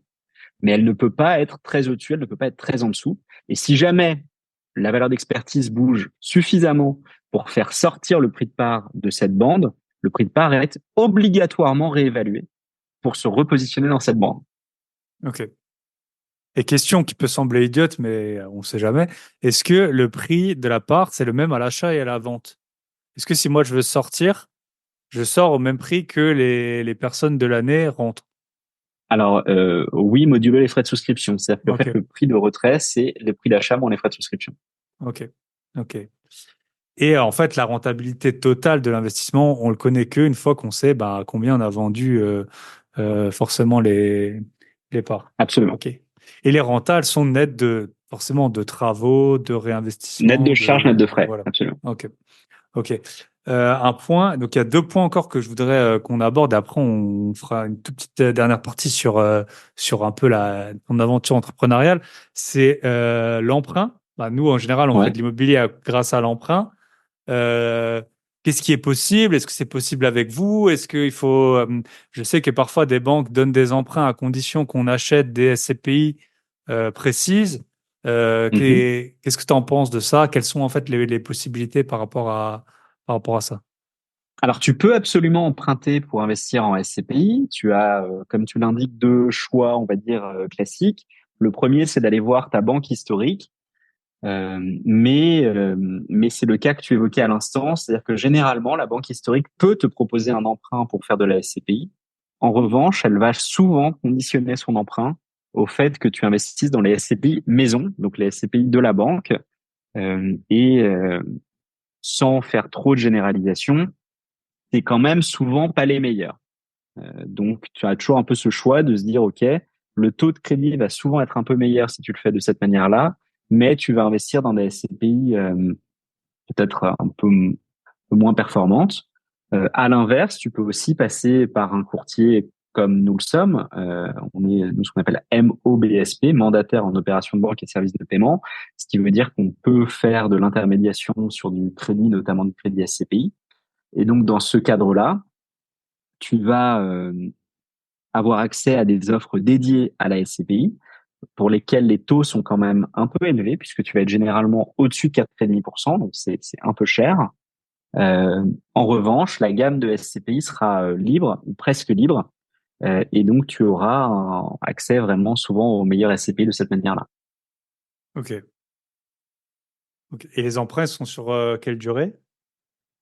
B: mais elle ne peut pas être très au-dessus, elle ne peut pas être très en dessous. Et si jamais la valeur d'expertise bouge suffisamment pour faire sortir le prix de part de cette bande, le prix de part est obligatoirement réévalué pour se repositionner dans cette bande.
A: Ok. Et question qui peut sembler idiote, mais on ne sait jamais. Est-ce que le prix de la part, c'est le même à l'achat et à la vente? Est-ce que si moi je veux sortir, je sors au même prix que les personnes de l'année rentrent?
B: Alors, oui, moduler les frais de souscription. C'est-à-dire qu'en fait,
A: Ok,
B: le prix de retrait, c'est le prix d'achat moins les frais de souscription.
A: ok, ok. Et en fait, la rentabilité totale de l'investissement, on le connaît qu'une fois qu'on sait bah, combien on a vendu forcément les parts.
B: Absolument.
A: Ok. Et les rentas, elles sont nettes de forcément de travaux, de
B: Net de
A: réinvestissement,
B: charges, net de frais.
A: voilà.
B: Absolument.
A: Ok. Ok. Un point, donc il y a deux points encore que je voudrais qu'on aborde. Après, on fera une toute petite dernière partie sur un peu ton aventure entrepreneuriale. C'est l'emprunt. Bah, nous, en général, on fait
B: Ouais.
A: de l'immobilier grâce à l'emprunt. Euh, Qu'est-ce qui est possible? Est-ce que c'est possible avec vous? Est-ce qu'il faut... je sais que parfois des banques donnent des emprunts à condition qu'on achète des SCPI précises.
B: Mhm.
A: Qu'est-ce que tu en penses de ça? Quelles sont en fait les possibilités par rapport à ça?
B: Alors, tu peux absolument emprunter pour investir en SCPI. Tu as, comme tu l'indiques, deux choix, on va dire, classiques. Le premier, c'est d'aller voir ta banque historique. Mais c'est le cas que tu évoquais à l'instant, c'est-à-dire que généralement, la banque historique peut te proposer un emprunt pour faire de la SCPI. En revanche, elle va souvent conditionner son emprunt au fait que tu investisses dans les SCPI maison, donc les SCPI de la banque. Et sans faire trop de généralisation, c'est quand même souvent pas les meilleurs. Donc, tu as toujours un peu ce choix de se dire, OK, le taux de crédit va souvent être un peu meilleur si tu le fais de cette manière-là, mais tu vas investir dans des SCPI peut-être peu moins performantes. À l'inverse, tu peux aussi passer par un courtier comme nous le sommes. On est nous ce qu'on appelle MOBSP, mandataire en opération de banque et de services de paiement, ce qui veut dire qu'on peut faire de l'intermédiation sur du crédit, notamment du crédit SCPI. Et donc, dans ce cadre-là, tu vas avoir accès à des offres dédiées à la SCPI pour lesquelles les taux sont quand même un peu élevés puisque tu vas être généralement au-dessus de 4,5%, donc c'est un peu cher. En revanche, la gamme de SCPI sera libre ou presque libre et donc tu auras accès vraiment souvent aux meilleurs SCPI de cette manière-là.
A: Ok. Ok. Et les emprunts sont sur quelle durée?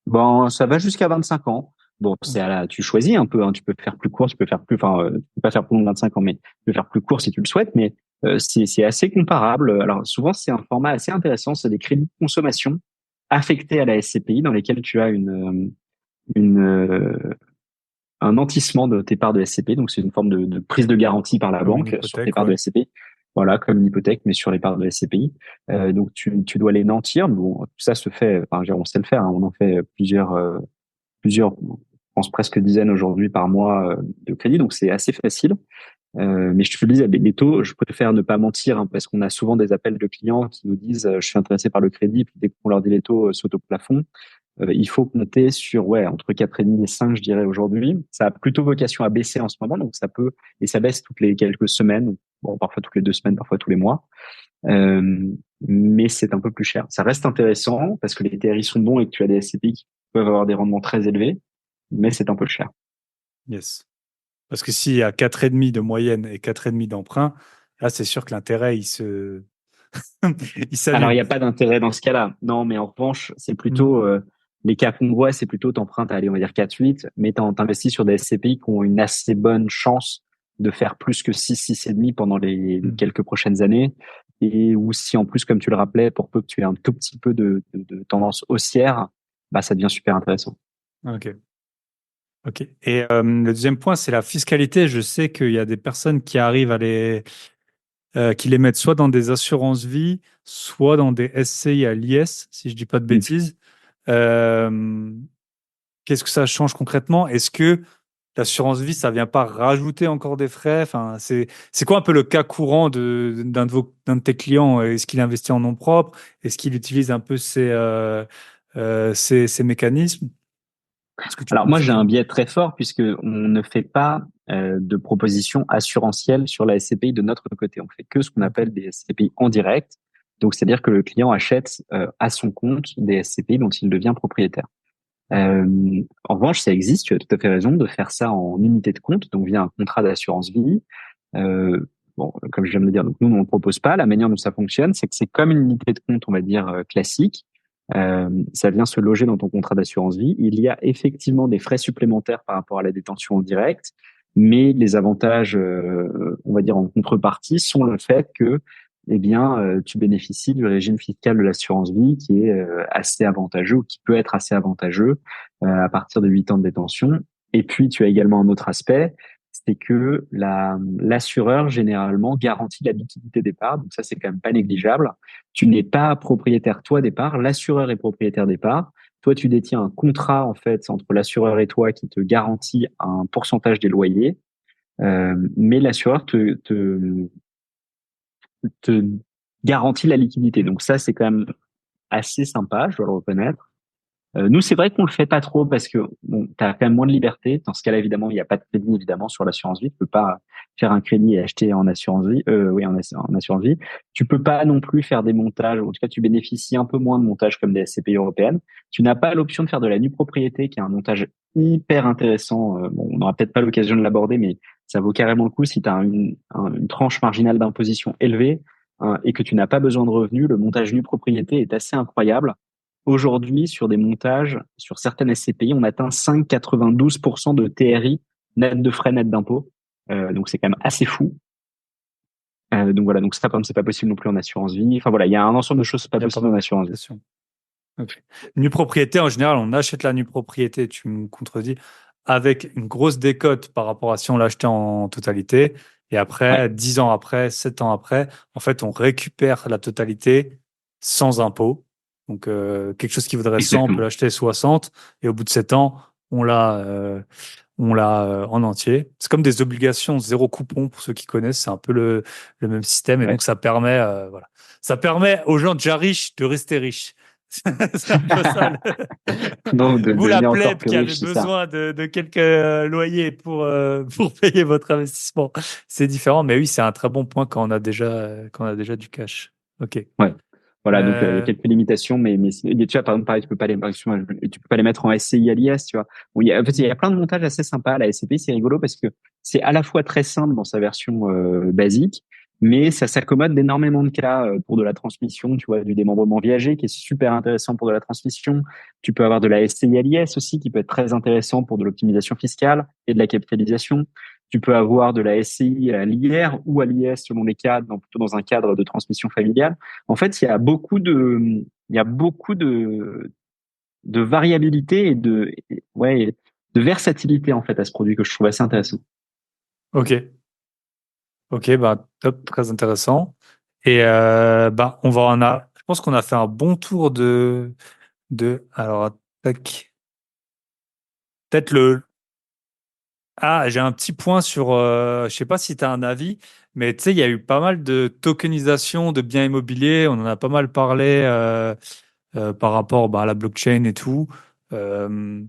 B: Bon, ça va jusqu'à 25 ans. Bon,
A: Ok.
B: tu choisis un peu, hein. Tu peux faire plus court, tu peux faire plus, enfin, tu peux pas faire plus long de 25 ans, mais tu peux faire plus court si tu le souhaites, mais c'est assez comparable. Alors, souvent, c'est un format assez intéressant. C'est des crédits de consommation affectés à la SCPI dans lesquels tu as une, un nantissement de tes parts de SCPI. Donc, c'est une forme de prise de garantie par la
A: Comme une
B: banque sur tes
A: hypothèque,
B: parts de
A: ouais.
B: SCPI. Voilà, comme une hypothèque, mais sur les parts de SCPI. Donc, tu dois les nantir. Bon, tout ça se fait, enfin, je veux dire, on sait le faire, hein. On en fait plusieurs, je pense presque dizaines aujourd'hui par mois de crédit, donc c'est assez facile. Mais je te le disais, les taux, je préfère ne pas mentir, hein, parce qu'on a souvent des appels de clients qui nous disent je suis intéressé par le crédit, puis dès qu'on leur dit les taux sautent au plafond. Il faut compter sur entre 4,5 et 5, je dirais aujourd'hui. Ça a plutôt vocation à baisser en ce moment, donc ça peut et ça baisse toutes les quelques semaines, bon parfois toutes les 2 semaines, parfois tous les mois. Euh, mais c'est un peu plus cher. Ça reste intéressant parce que les TRI sont bons et que tu as des SCPI qui peuvent avoir des rendements très élevés, mais c'est un peu cher.
A: Yes. Parce que s'il y a 4,5 de moyenne et 4,5 d'emprunt, là, c'est sûr que l'intérêt, il
B: Alors, il
A: s'annule.
B: n'y a pas d'intérêt dans ce cas-là. Non, mais en revanche, c'est
A: Mm.
B: plutôt les cas qu'on voit, c'est plutôt t'empruntes, allez, on va dire 4,8, mais t'investis sur des SCPI qui ont une assez bonne chance de faire plus que 6,5 pendant les
A: Mm.
B: quelques prochaines années. Et ou si en plus, comme tu le rappelais, pour peu que tu aies un tout petit peu de tendance haussière, bah, ça devient super intéressant.
A: Ok. Ok. Et le deuxième point, c'est la fiscalité. Je sais qu'il y a des personnes qui arrivent qui les mettent soit dans des assurances vie, soit dans des SCI à l'IS, si je dis pas de
B: Mm.
A: bêtises. Euh, Qu'est-ce que ça change concrètement? Est-ce que l'assurance vie, ça vient pas rajouter encore des frais? Enfin, c'est quoi un peu le cas courant d'un de tes clients? Est-ce qu'il investit en nom propre? Est-ce qu'il utilise un peu ces mécanismes? Est-ce que tu peux
B: Alors moi, j'ai
A: m'expliquer?
B: un biais très fort puisque on ne fait pas de propositions assurantielles sur la SCPI de notre côté. On fait que ce qu'on
A: Ok.
B: appelle des SCPI en direct. Donc, c'est-à-dire que le client achète à son compte des SCPI dont il devient propriétaire. En revanche, ça existe, tu as tout à fait raison, de faire ça en unité de compte, donc via un contrat d'assurance vie. Euh, bon, comme je viens de le dire, donc nous, on ne le propose pas. La manière dont ça fonctionne, c'est que c'est comme une unité de compte, on va dire, classique. Ça vient se loger dans ton contrat d'assurance vie. Il y a effectivement des frais supplémentaires par rapport à la détention en direct, mais les avantages, on va dire en contrepartie, sont le fait que, eh bien, tu bénéficies du régime fiscal de l'assurance vie qui est assez avantageux ou qui peut être assez avantageux à partir de 8 ans de détention. Et puis, tu as également un autre aspect, c'est que l'assureur généralement garantit la liquidité des parts. Donc ça, c'est quand même pas négligeable. Tu n'es pas propriétaire toi des parts, l'assureur est propriétaire des parts. Toi, tu détiens un contrat en fait entre l'assureur et toi qui te garantit un pourcentage des loyers, mais l'assureur te garantit la liquidité. Donc ça, c'est quand même assez sympa, je dois le reconnaître. Nous, c'est vrai qu'on le fait pas trop parce que bon, tu as quand même moins de liberté. Dans ce cas-là, évidemment, il n'y a pas de crédit évidemment sur l'assurance vie. Tu peux pas faire un crédit et acheter en assurance vie. Oui, en assurance vie. Tu peux pas non plus faire des montages. En tout cas, tu bénéficies un peu moins de montages comme des SCPI européennes. Tu n'as pas l'option de faire de la nue propriété, qui est un montage hyper intéressant. Bon, on n'aura peut-être pas l'occasion de l'aborder, mais ça vaut carrément le coup si tu as une tranche marginale d'imposition élevée hein, et que tu n'as pas besoin de revenus. Le montage nue propriété est assez incroyable. Aujourd'hui, sur des montages, sur certaines SCPI, on atteint 5,92% de TRI net de frais, net d'impôts. Donc c'est quand même assez fou. Donc voilà, donc ça comme c'est pas possible non plus en assurance vie. Enfin voilà, il y a un ensemble de choses pas
A: Il y a pas
B: possibles en
A: mal de
B: assurance vie.
A: complications. Ok. Nue propriété, en général, on achète la nue propriété, tu me contredis, avec une grosse décote par rapport à si on l'achetait en totalité. Et
B: Ouais,
A: après, 10 ans après, 7 ans après, en fait, on récupère la totalité sans impôt. Donc, quelque chose qui vaudrait 100, on peut
B: exactement.
A: l'acheter 60. Et au bout de 7 ans, on l'a en entier. C'est comme des obligations zéro coupon pour ceux qui connaissent. C'est un peu le même système. Et
B: Ouais.
A: donc, ça permet, voilà. Ça permet aux gens déjà riches de rester riches. C'est un peu ça.
B: Donc, de
A: Vous, la
B: devenir encore
A: plèbe
B: plus
A: qui avez
B: riche, c'est ça.
A: besoin de quelques loyers pour payer votre investissement, c'est différent. Mais oui, c'est un très bon point quand on a déjà du cash. OK.
B: Ouais. Voilà, donc il y a
A: Euh,
B: quelques limitations, mais tu vois, par exemple, pareil, tu peux pas les mettre en SCI à l'IS, tu vois. Bon, en fait, il y a plein de montages assez sympas. La SCPI, c'est rigolo parce que c'est à la fois très simple dans sa version basique, mais ça s'accommode d'énormément de cas pour de la transmission, tu vois, du démembrement viager qui est super intéressant pour de la transmission. Tu peux avoir de la SCI à l'IS aussi qui peut être très intéressant pour de l'optimisation fiscale et de la capitalisation. Tu peux avoir de la SCI à l'IR ou à l'IS selon les cas, plutôt dans un cadre de transmission familiale. En fait, il y a beaucoup de variabilité et ouais, de versatilité, en fait, à ce produit que je trouve assez intéressant.
A: OK. OK, bah, top, très intéressant. Et bah, je pense qu'on a fait un bon tour alors, tac. Peut-être j'ai un petit point sur, je sais pas si tu as un avis, mais tu sais, il y a eu pas mal de tokenisation de biens immobiliers. On en a pas mal parlé par rapport bah, à la blockchain et tout. Euh,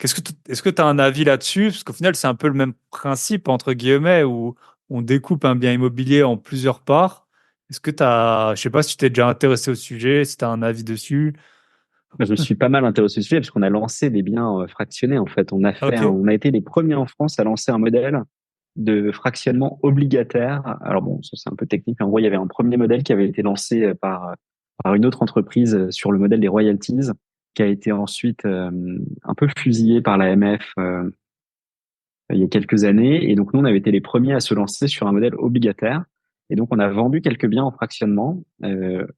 A: est-ce que tu as un avis là-dessus? Parce qu'au final, c'est un peu le même principe, entre guillemets, où on découpe un bien immobilier en plusieurs parts. Est-ce que tu as, je sais pas si tu t'es déjà intéressé au sujet, si tu as un avis dessus.
B: Je me suis pas mal intéressé au sujet parce qu'on a lancé des biens fractionnés, en fait.
A: Ok,
B: On a été les premiers en France à lancer un modèle de fractionnement obligataire. Alors bon, ça c'est un peu technique, mais en gros, il y avait un premier modèle qui avait été lancé par une autre entreprise sur le modèle des royalties, qui a été ensuite un peu fusillé par la MF il y a quelques années. Et donc, nous, on avait été les premiers à se lancer sur un modèle obligataire. Et donc, on a vendu quelques biens en fractionnement.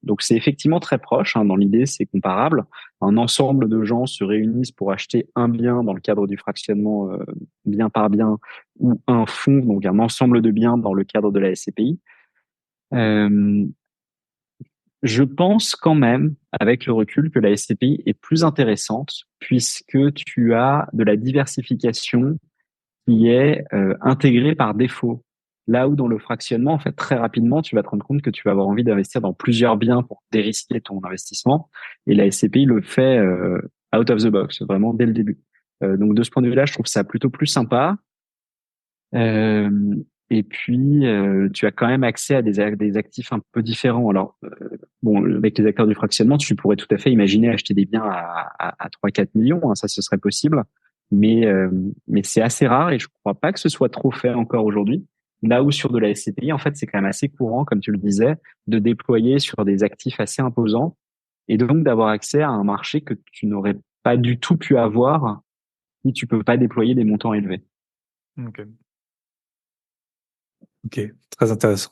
B: Donc, c'est effectivement très proche. Hein, dans l'idée, c'est comparable. Un ensemble de gens se réunissent pour acheter un bien dans le cadre du fractionnement bien par bien ou un fonds, donc un ensemble de biens dans le cadre de la SCPI. Euh, je pense quand même, avec le recul, que la SCPI est plus intéressante puisque tu as de la diversification qui est intégré par défaut. Là où dans le fractionnement, en fait, très rapidement, tu vas te rendre compte que tu vas avoir envie d'investir dans plusieurs biens pour dérisquer ton investissement. Et la SCPI le fait out of the box, vraiment dès le début. Donc de ce point de vue-là, je trouve ça plutôt plus sympa. Euh, et puis, tu as quand même accès à des actifs un peu différents. Alors, bon, avec les acteurs du fractionnement, tu pourrais tout à fait imaginer acheter des biens à 3-4 millions, hein, ça, ce serait possible. Mais c'est assez rare et je crois pas que ce soit trop fait encore aujourd'hui. Là où sur de la SCPI, en fait, c'est quand même assez courant, comme tu le disais, de déployer sur des actifs assez imposants et donc d'avoir accès à un marché que tu n'aurais pas du tout pu avoir si tu peux pas déployer des montants élevés.
A: ok, ok, très intéressant.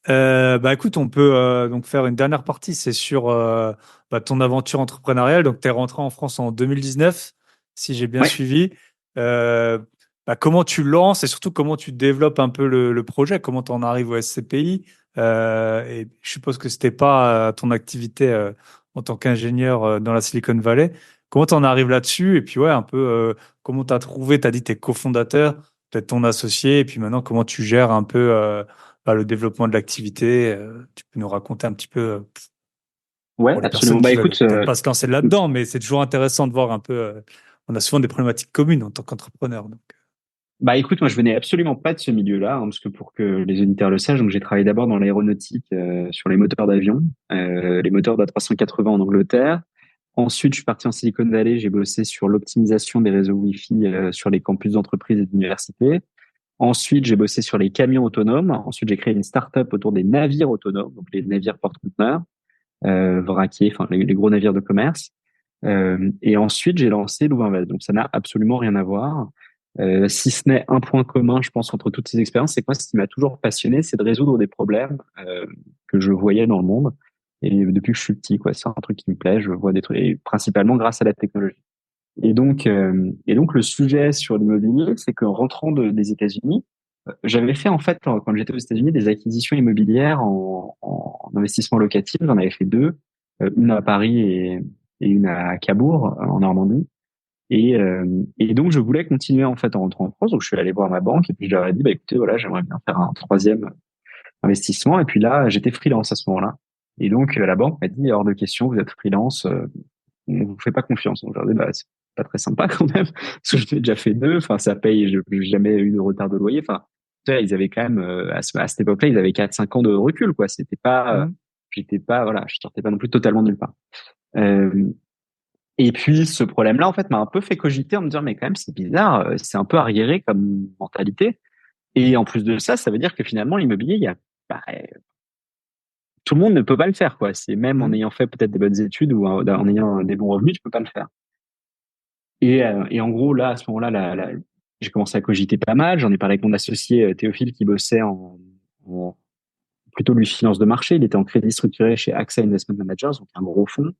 A: Bah écoute, on peut donc faire une dernière partie, c'est sur bah, ton aventure entrepreneuriale. Donc, tu es rentré en France en 2019, si j'ai bien
B: Ouais.
A: suivi. Euh, Bah, comment tu lances et surtout comment tu développes un peu le projet, comment tu en arrives au SCPI. Et je suppose que c'était pas ton activité en tant qu'ingénieur dans la Silicon Valley. Comment tu en arrives là-dessus? Et puis, ouais, un peu comment tu as trouvé, tu as dit tes cofondateurs, peut-être ton associé, et puis maintenant, comment tu gères un peu le développement de l'activité. Tu peux nous raconter un petit peu
B: Ouais,
A: pour les personnes
B: absolument. Bah
A: qui veulent
B: écoute,
A: peut-être pas se lancer là-dedans, mais c'est toujours intéressant de voir un peu. On a souvent des problématiques communes en tant qu'entrepreneur. Donc.
B: Bah écoute, moi je venais absolument pas de ce milieu-là, hein, parce que pour que les auditeurs le sachent, donc j'ai travaillé d'abord dans l'aéronautique sur les moteurs d'avion, les moteurs d'A380 en Angleterre. Ensuite, je suis parti en Silicon Valley, j'ai bossé sur l'optimisation des réseaux Wi-Fi sur les campus d'entreprises et d'universités. Ensuite, j'ai bossé sur les camions autonomes. Ensuite, j'ai créé une start-up autour des navires autonomes, donc les navires porte-conteneurs, vraquiers, enfin les gros navires de commerce. Et ensuite, j'ai lancé Louvain-Vest. Donc, ça n'a absolument rien à voir. Si ce n'est un point commun, je pense, entre toutes ces expériences, c'est que moi, ce qui m'a toujours passionné, c'est de résoudre des problèmes que je voyais dans le monde. Et depuis que je suis petit, quoi, c'est un truc qui me plaît. Je vois des trucs, et principalement grâce à la technologie. Et donc le sujet sur l'immobilier, c'est qu'en rentrant des États-Unis, j'avais fait en fait quand j'étais aux États-Unis des acquisitions immobilières en investissement locatif. J'en avais fait deux, une à Paris et une à Cabourg en Normandie. Et donc je voulais continuer en fait en rentrant en France. Donc je suis allé voir ma banque et puis je leur ai dit bah écoutez voilà j'aimerais bien faire un troisième investissement. Et puis là j'étais freelance à ce moment-là. Et donc la banque m'a dit hors de question vous êtes freelance, on vous fait pas confiance. Donc je leur ai dit bah c'est pas très sympa quand même parce que j'ai déjà fait deux. Enfin ça paye, j'ai jamais eu de retard de loyer. Enfin tu sais, ils avaient quand même à cette époque-là ils avaient 4-5 ans de recul quoi. C'était pas
A: Mhm.
B: j'étais pas voilà je sortais pas non plus totalement de nulle part. Euh, et puis ce problème-là, en fait, m'a un peu fait cogiter en me disant, mais quand même, c'est bizarre, c'est un peu arriéré comme mentalité. Et en plus de ça, ça veut dire que finalement, l'immobilier, bah, tout le monde ne peut pas le faire, quoi. C'est même en
A: Mhm.
B: ayant fait peut-être des bonnes études ou en ayant des bons revenus, tu peux pas le faire. Et en gros, là, à ce moment-là, j'ai commencé à cogiter pas mal. J'en ai parlé avec mon associé Théophile qui bossait en plutôt lui finance de marché. Il était en crédit structuré chez AXA Investment Managers, donc un gros fonds.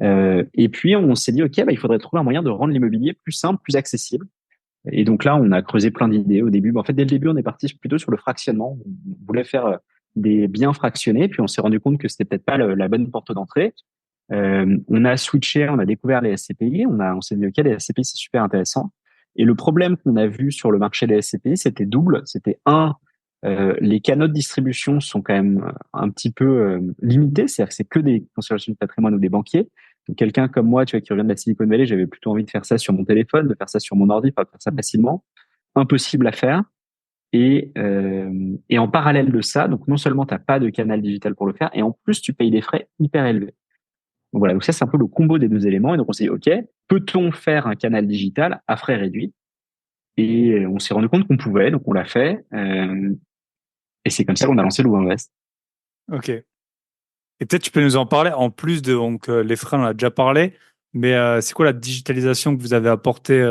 B: Et puis on s'est dit, ok, bah, il faudrait trouver un moyen de rendre l'immobilier plus simple, plus accessible. Et donc là, on a creusé plein d'idées au début. En fait, dès le début, on est parti plutôt sur le fractionnement. On voulait faire des biens fractionnés, puis on s'est rendu compte que c'était peut-être pas la bonne porte d'entrée. On a switché, on a découvert les SCPI, on s'est dit, ok, les SCPI, c'est super intéressant. Et le problème qu'on a vu sur le marché des SCPI, c'était double. C'était un, les canaux de distribution sont quand même un petit peu limités, c'est-à-dire que c'est que des conservations de patrimoine ou des banquiers. Donc quelqu'un comme moi, tu vois, qui revient de la Silicon Valley, j'avais plutôt envie de faire ça sur mon téléphone, de faire ça sur mon ordi, pas de faire ça facilement. Impossible à faire. Et en parallèle de ça, donc non seulement tu n'as pas de canal digital pour le faire, et en plus tu payes des frais hyper élevés. Donc voilà, donc ça c'est un peu le combo des deux éléments. Et donc on s'est dit, ok, peut-on faire un canal digital à frais réduits? Et on s'est rendu compte qu'on pouvait, donc on l'a fait. Et c'est comme ça qu'on a lancé Louvainvest.
A: Ok. Et peut-être tu peux nous en parler, en plus de donc, les frais, on en a déjà parlé, mais c'est quoi la digitalisation que vous avez apportée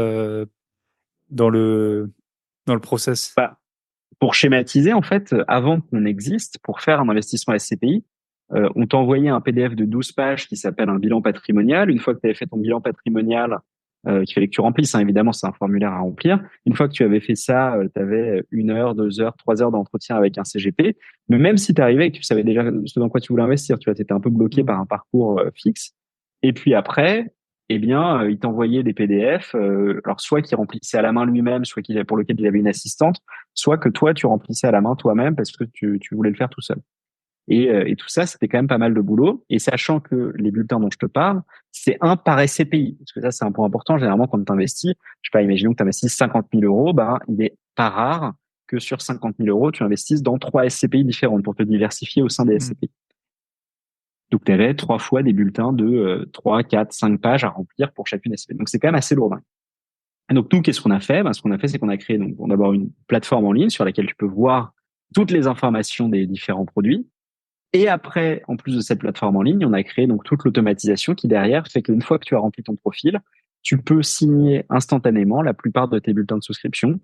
A: dans dans le process?
B: Bah, pour schématiser, en fait, avant qu'on existe, pour faire un investissement SCPI, on t'envoyait un PDF de 12 pages qui s'appelle un bilan patrimonial. Une fois que tu avais fait ton bilan patrimonial, qu'il fallait que tu remplisses, hein, évidemment, c'est un formulaire à remplir. Une fois que tu avais fait ça, tu avais 1 heure, 2 heures, 3 heures d'entretien avec un CGP. Mais même si tu arrivais et que tu savais déjà ce dans quoi tu voulais investir, tu vois, étais un peu bloqué
A: Mhm.
B: par un parcours fixe. Et puis après, eh bien, il t'envoyait des PDF, alors soit qu'il remplissait à la main lui-même, soit pour lequel il avait une assistante, soit que toi, tu remplissais à la main toi-même parce que tu voulais le faire tout seul. Et tout ça, c'était quand même pas mal de boulot. Et sachant que les bulletins dont je te parle, c'est un par SCPI. Parce que ça, c'est un point important. Généralement, quand tu investis, je sais pas, imaginons que tu investis 50 000 euros, bah, il est pas rare que sur 50 000 euros, tu investisses dans 3 SCPI différentes pour te diversifier au sein des
A: Mhm.
B: SCPI. Donc, tu avais 3 fois des bulletins de 3, 4, 5 pages à remplir pour chacune SCPI. Donc, c'est quand même assez lourd. Et donc, nous, qu'est-ce qu'on a fait? Ben, ce qu'on a fait, c'est qu'on a créé donc, d'abord une plateforme en ligne sur laquelle tu peux voir toutes les informations des différents produits. Et après, en plus de cette plateforme en ligne, on a créé donc toute l'automatisation qui derrière fait qu'une fois que tu as rempli ton profil, tu peux signer instantanément la plupart de tes bulletins de souscription.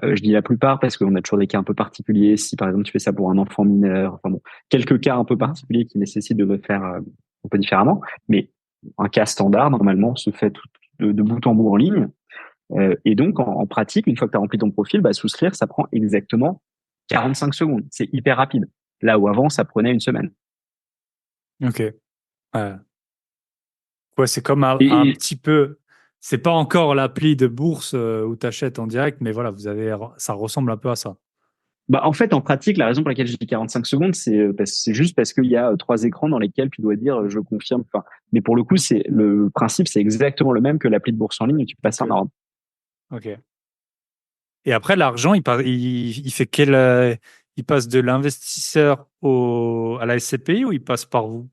B: Je dis la plupart parce qu'on a toujours des cas un peu particuliers. Si par exemple tu fais ça pour un enfant mineur, enfin bon, quelques cas un peu
A: Mhm.
B: particuliers qui nécessitent de le faire un peu différemment, mais un cas standard normalement se fait tout de bout en bout en ligne. Et donc en pratique, une fois que tu as rempli ton profil, bah, souscrire ça prend exactement 45 secondes. C'est hyper rapide. Là où avant ça prenait une semaine.
A: Ok. Ouais. Ouais, c'est comme un
B: Et,
A: petit peu. C'est pas encore l'appli de bourse où tu achètes en direct, mais voilà, ça ressemble un peu à ça.
B: bah, en fait, en pratique, la raison pour laquelle je dis 45 secondes, c'est juste parce qu'il y a 3 écrans dans lesquels tu dois dire je confirme. Enfin, mais pour le coup, c'est le principe, c'est exactement le même que l'appli de bourse en ligne où tu passes un
A: Ok.
B: ordre.
A: Ok. Et après, l'argent, il fait il passe de l'investisseur à la SCPI ou il passe par vous?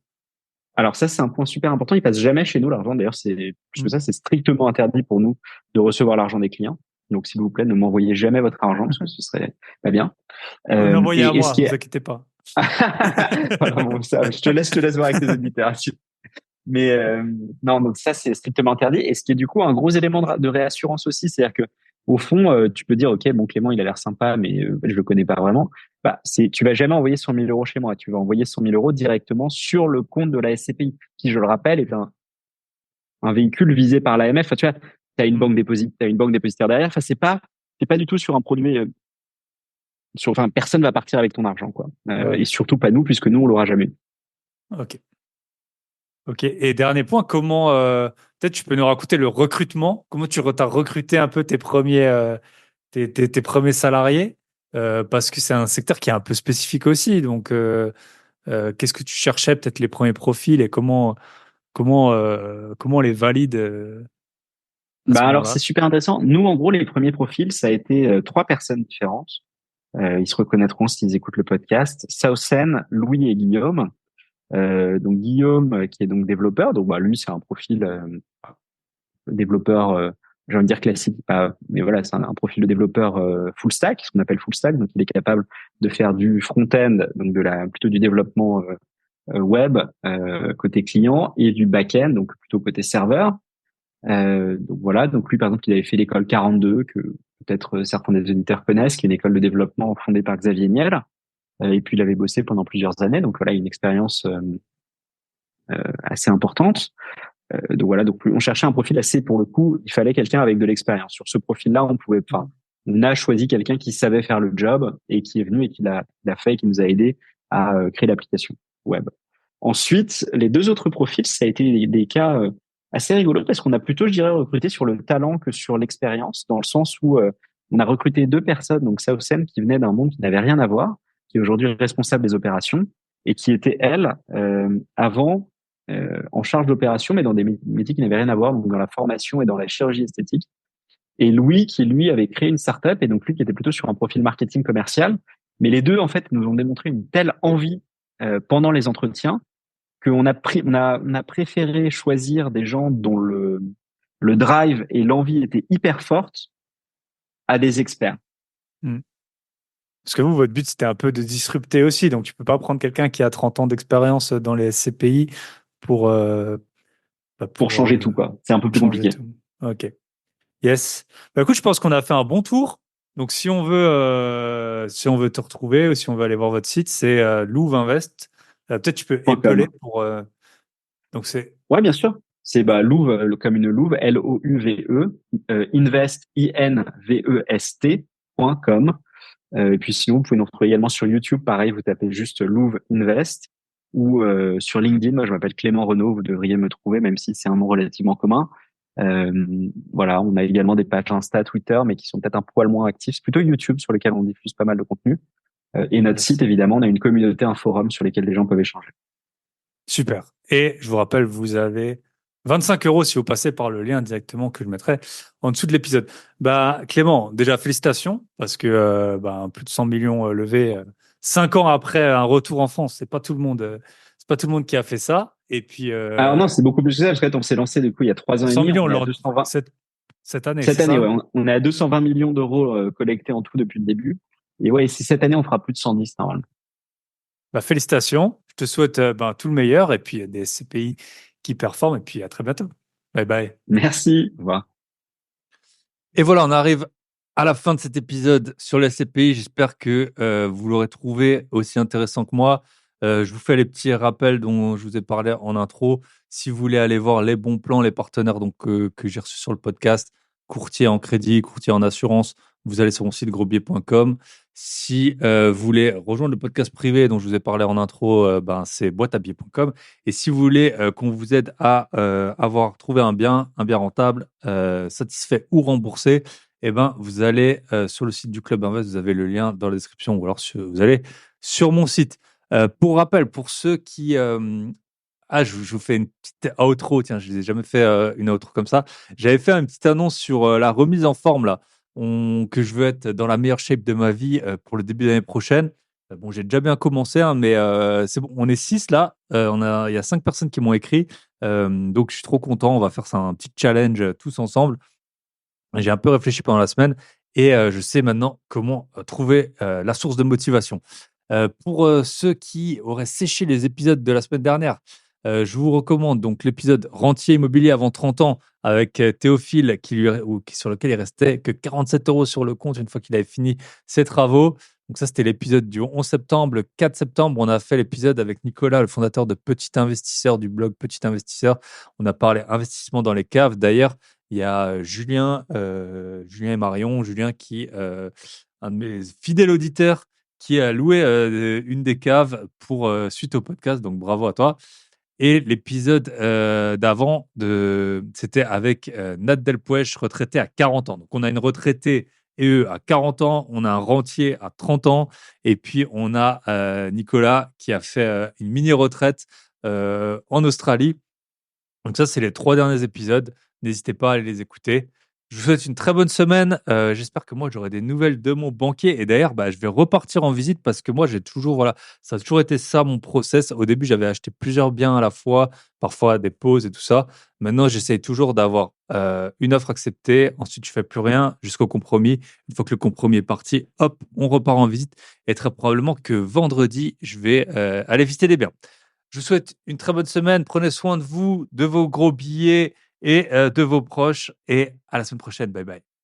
B: Alors ça, c'est un point super important. Il passe jamais chez nous l'argent. D'ailleurs, parce que
A: Hmm.
B: ça, c'est strictement interdit pour nous de recevoir l'argent des clients. Donc, s'il vous plaît, ne m'envoyez jamais votre argent parce que ce serait pas bien.
A: Vous pouvez me l'envoyer à
B: Et ce
A: moi,
B: qui
A: vous
B: est,
A: inquiétez pas.
B: voilà, bon, ça, je te laisse voir avec tes auditeurs. Mais non, donc ça, c'est strictement interdit. Et ce qui est du coup un gros élément de réassurance aussi, c'est-à-dire que au fond, tu peux dire, OK, bon, Clément, il a l'air sympa, mais je le connais pas vraiment. Bah, tu vas jamais envoyer 100 000 euros chez moi. Tu vas envoyer 100 000 euros directement sur le compte de la SCPI, qui, je le rappelle, est un véhicule visé par l'AMF. Enfin, tu vois, t'as une banque dépositaire derrière. Enfin, c'est pas du tout sur un produit, enfin, personne va partir avec ton argent, quoi.
A: Ouais.
B: Et surtout pas nous, puisque nous, on l'aura jamais eu.
A: Ok. Ok. Et dernier point, comment peut-être tu peux nous raconter le recrutement? Comment tu as recruté un peu tes premiers salariés? Parce que c'est un secteur qui est un peu spécifique aussi. Donc, qu'est-ce que tu cherchais, peut-être les premiers profils et comment on les valide à ce
B: Bah, alors,
A: moment-là?
B: c'est super intéressant. Nous, en gros, les premiers profils, ça a été trois personnes différentes. Ils se reconnaîtront s'ils écoutent le podcast. Saucen, Louis et Guillaume. Donc Guillaume, qui est donc développeur. Donc bah, lui, c'est un profil développeur, j'ai envie de dire classique, pas, mais voilà, c'est un profil de développeur full stack, ce qu'on appelle full stack. Donc il est capable de faire du front-end, donc plutôt du développement web côté client, et du back-end, donc plutôt côté serveur. Donc voilà, donc lui par exemple, il avait fait l'école 42 que peut-être certains des auditeurs connaissent, qui est une école de développement fondée par Xavier Niel. Et puis il avait bossé pendant plusieurs années, donc voilà, une expérience assez importante. Donc voilà, donc on cherchait un profil assez, pour le coup, il fallait quelqu'un avec de l'expérience. Sur ce profil-là, on a choisi quelqu'un qui savait faire le job et qui est venu et qui l'a fait et qui nous a aidé à créer l'application web. Ensuite, les deux autres profils, ça a été des cas assez rigolos parce qu'on a plutôt, je dirais, recruté sur le talent que sur l'expérience, dans le sens où on a recruté deux personnes, donc Saucen, qui venait d'un monde qui n'avait rien à voir, qui est aujourd'hui responsable des opérations et qui était, elle, avant, en charge d'opérations, mais dans des métiers qui n'avaient rien à voir, donc dans la formation et dans la chirurgie esthétique. Et Louis, qui lui avait créé une startup, et donc lui qui était plutôt sur un profil marketing commercial. Mais les deux, en fait, nous ont démontré une telle envie pendant les entretiens on a préféré choisir des gens dont le drive et l'envie étaient hyper fortes à des experts.
A: Hmm. Parce que vous, votre but, c'était un peu de disrupter aussi. Donc, tu peux pas prendre quelqu'un qui a 30 ans d'expérience dans les SCPI pour, bah,
B: Pour
A: pour
B: changer tout, quoi. C'est un peu plus
A: changer
B: compliqué.
A: tout. Ok. Yes. Bah, écoute, je pense qu'on a fait un bon tour. Donc, si on veut te retrouver ou si on veut aller voir votre site, c'est Louvre Invest. Peut-être tu peux épeler
B: .com.
A: pour. Donc, c'est.
B: Ouais, bien sûr. C'est bah, Louve, comme une louve, Louve, invest, invest.com. Et puis sinon, vous pouvez nous retrouver également sur YouTube. Pareil, vous tapez juste Louve Invest ou sur LinkedIn. Moi, je m'appelle Clément Renaud. Vous devriez me trouver, même si c'est un nom relativement commun. Voilà, on a également des pages Insta, Twitter, mais qui sont peut-être un poil moins actifs. C'est plutôt YouTube sur lequel on diffuse pas mal de contenu. Et notre site,
A: Yes.
B: évidemment, on a une communauté, un forum sur lesquels les gens peuvent échanger.
A: Super. Et je vous rappelle, vous avez 25 euros si vous passez par le lien directement que je mettrai en dessous de l'épisode. Bah, Clément, déjà félicitations parce que bah, plus de 100 millions levés 5 ans après un retour en France, c'est pas tout le monde qui a fait ça. Et puis
B: Alors non, c'est beaucoup plus que ça, parce qu'en fait, on s'est lancé du coup il y a 3 ans et
A: 100
B: demi,
A: millions
B: on est à
A: lors
B: 220.
A: cette année,
B: Cette
A: c'est
B: année,
A: ça?
B: ouais, on est à 220 millions d'euros collectés en tout depuis le début. Et ouais, si cette année, on fera plus de 110 normalement.
A: Bah, félicitations. Je te souhaite bah, tout le meilleur et puis des CPI qui performent et puis à très bientôt. Bye bye.
B: Merci. Au revoir.
A: Et voilà, on arrive à la fin de cet épisode sur les SCPI. J'espère que vous l'aurez trouvé aussi intéressant que moi. Je vous fais les petits rappels dont je vous ai parlé en intro. Si vous voulez aller voir les bons plans, les partenaires donc, que j'ai reçus sur le podcast, courtier en crédit, courtier en assurance, vous allez sur mon site grosbier.com. Si vous voulez rejoindre le podcast privé dont je vous ai parlé en intro, ben, c'est boîteabier.com. Et si vous voulez qu'on vous aide à avoir trouvé un bien rentable, satisfait ou remboursé, eh ben, vous allez sur le site du Club Invest, vous avez le lien dans la description, ou alors vous allez sur mon site. Pour rappel, pour ceux qui... je vous fais une petite outro, tiens, je n'ai jamais fait une outro comme ça. J'avais fait une petite annonce sur la remise en forme, là, que je veux être dans la meilleure shape de ma vie pour le début de l'année prochaine. Bon, j'ai déjà bien commencé, hein, mais c'est bon, on est 6 là. Il y a 5 personnes qui m'ont écrit. Donc, je suis trop content. On va faire ça un petit challenge tous ensemble. J'ai un peu réfléchi pendant la semaine et je sais maintenant comment trouver la source de motivation. Pour ceux qui auraient séché les épisodes de la semaine dernière, Je vous recommande donc l'épisode Rentier immobilier avant 30 ans avec Théophile sur lequel il restait que 47 euros sur le compte une fois qu'il avait fini ses travaux. Donc ça, c'était l'épisode du 11 septembre. Le 4 septembre, on a fait l'épisode avec Nicolas, le fondateur de Petit Investisseur, du blog Petit Investisseur. On a parlé investissement dans les caves. D'ailleurs, il y a Julien et Marion, Julien un de mes fidèles auditeurs, qui a loué une des caves suite au podcast. Donc bravo à toi. Et l'épisode d'avant, c'était avec Nat Delpouech, retraité à 40 ans. Donc, on a une retraitée et eux à 40 ans, on a un rentier à 30 ans, et puis on a Nicolas qui a fait une mini-retraite en Australie. Donc ça, c'est les 3 derniers épisodes. N'hésitez pas à aller les écouter. Je vous souhaite une très bonne semaine. J'espère que moi, j'aurai des nouvelles de mon banquier. Et d'ailleurs, je vais repartir en visite parce que moi, voilà, ça a toujours été ça mon process. Au début, j'avais acheté plusieurs biens à la fois, parfois des pauses et tout ça. Maintenant, j'essaye toujours d'avoir une offre acceptée. Ensuite, je fais plus rien jusqu'au compromis. Une fois que le compromis est parti, hop, on repart en visite. Et très probablement que vendredi, je vais aller visiter des biens. Je vous souhaite une très bonne semaine. Prenez soin de vous, de vos gros billets et de vos proches. Et à la semaine prochaine. Bye bye.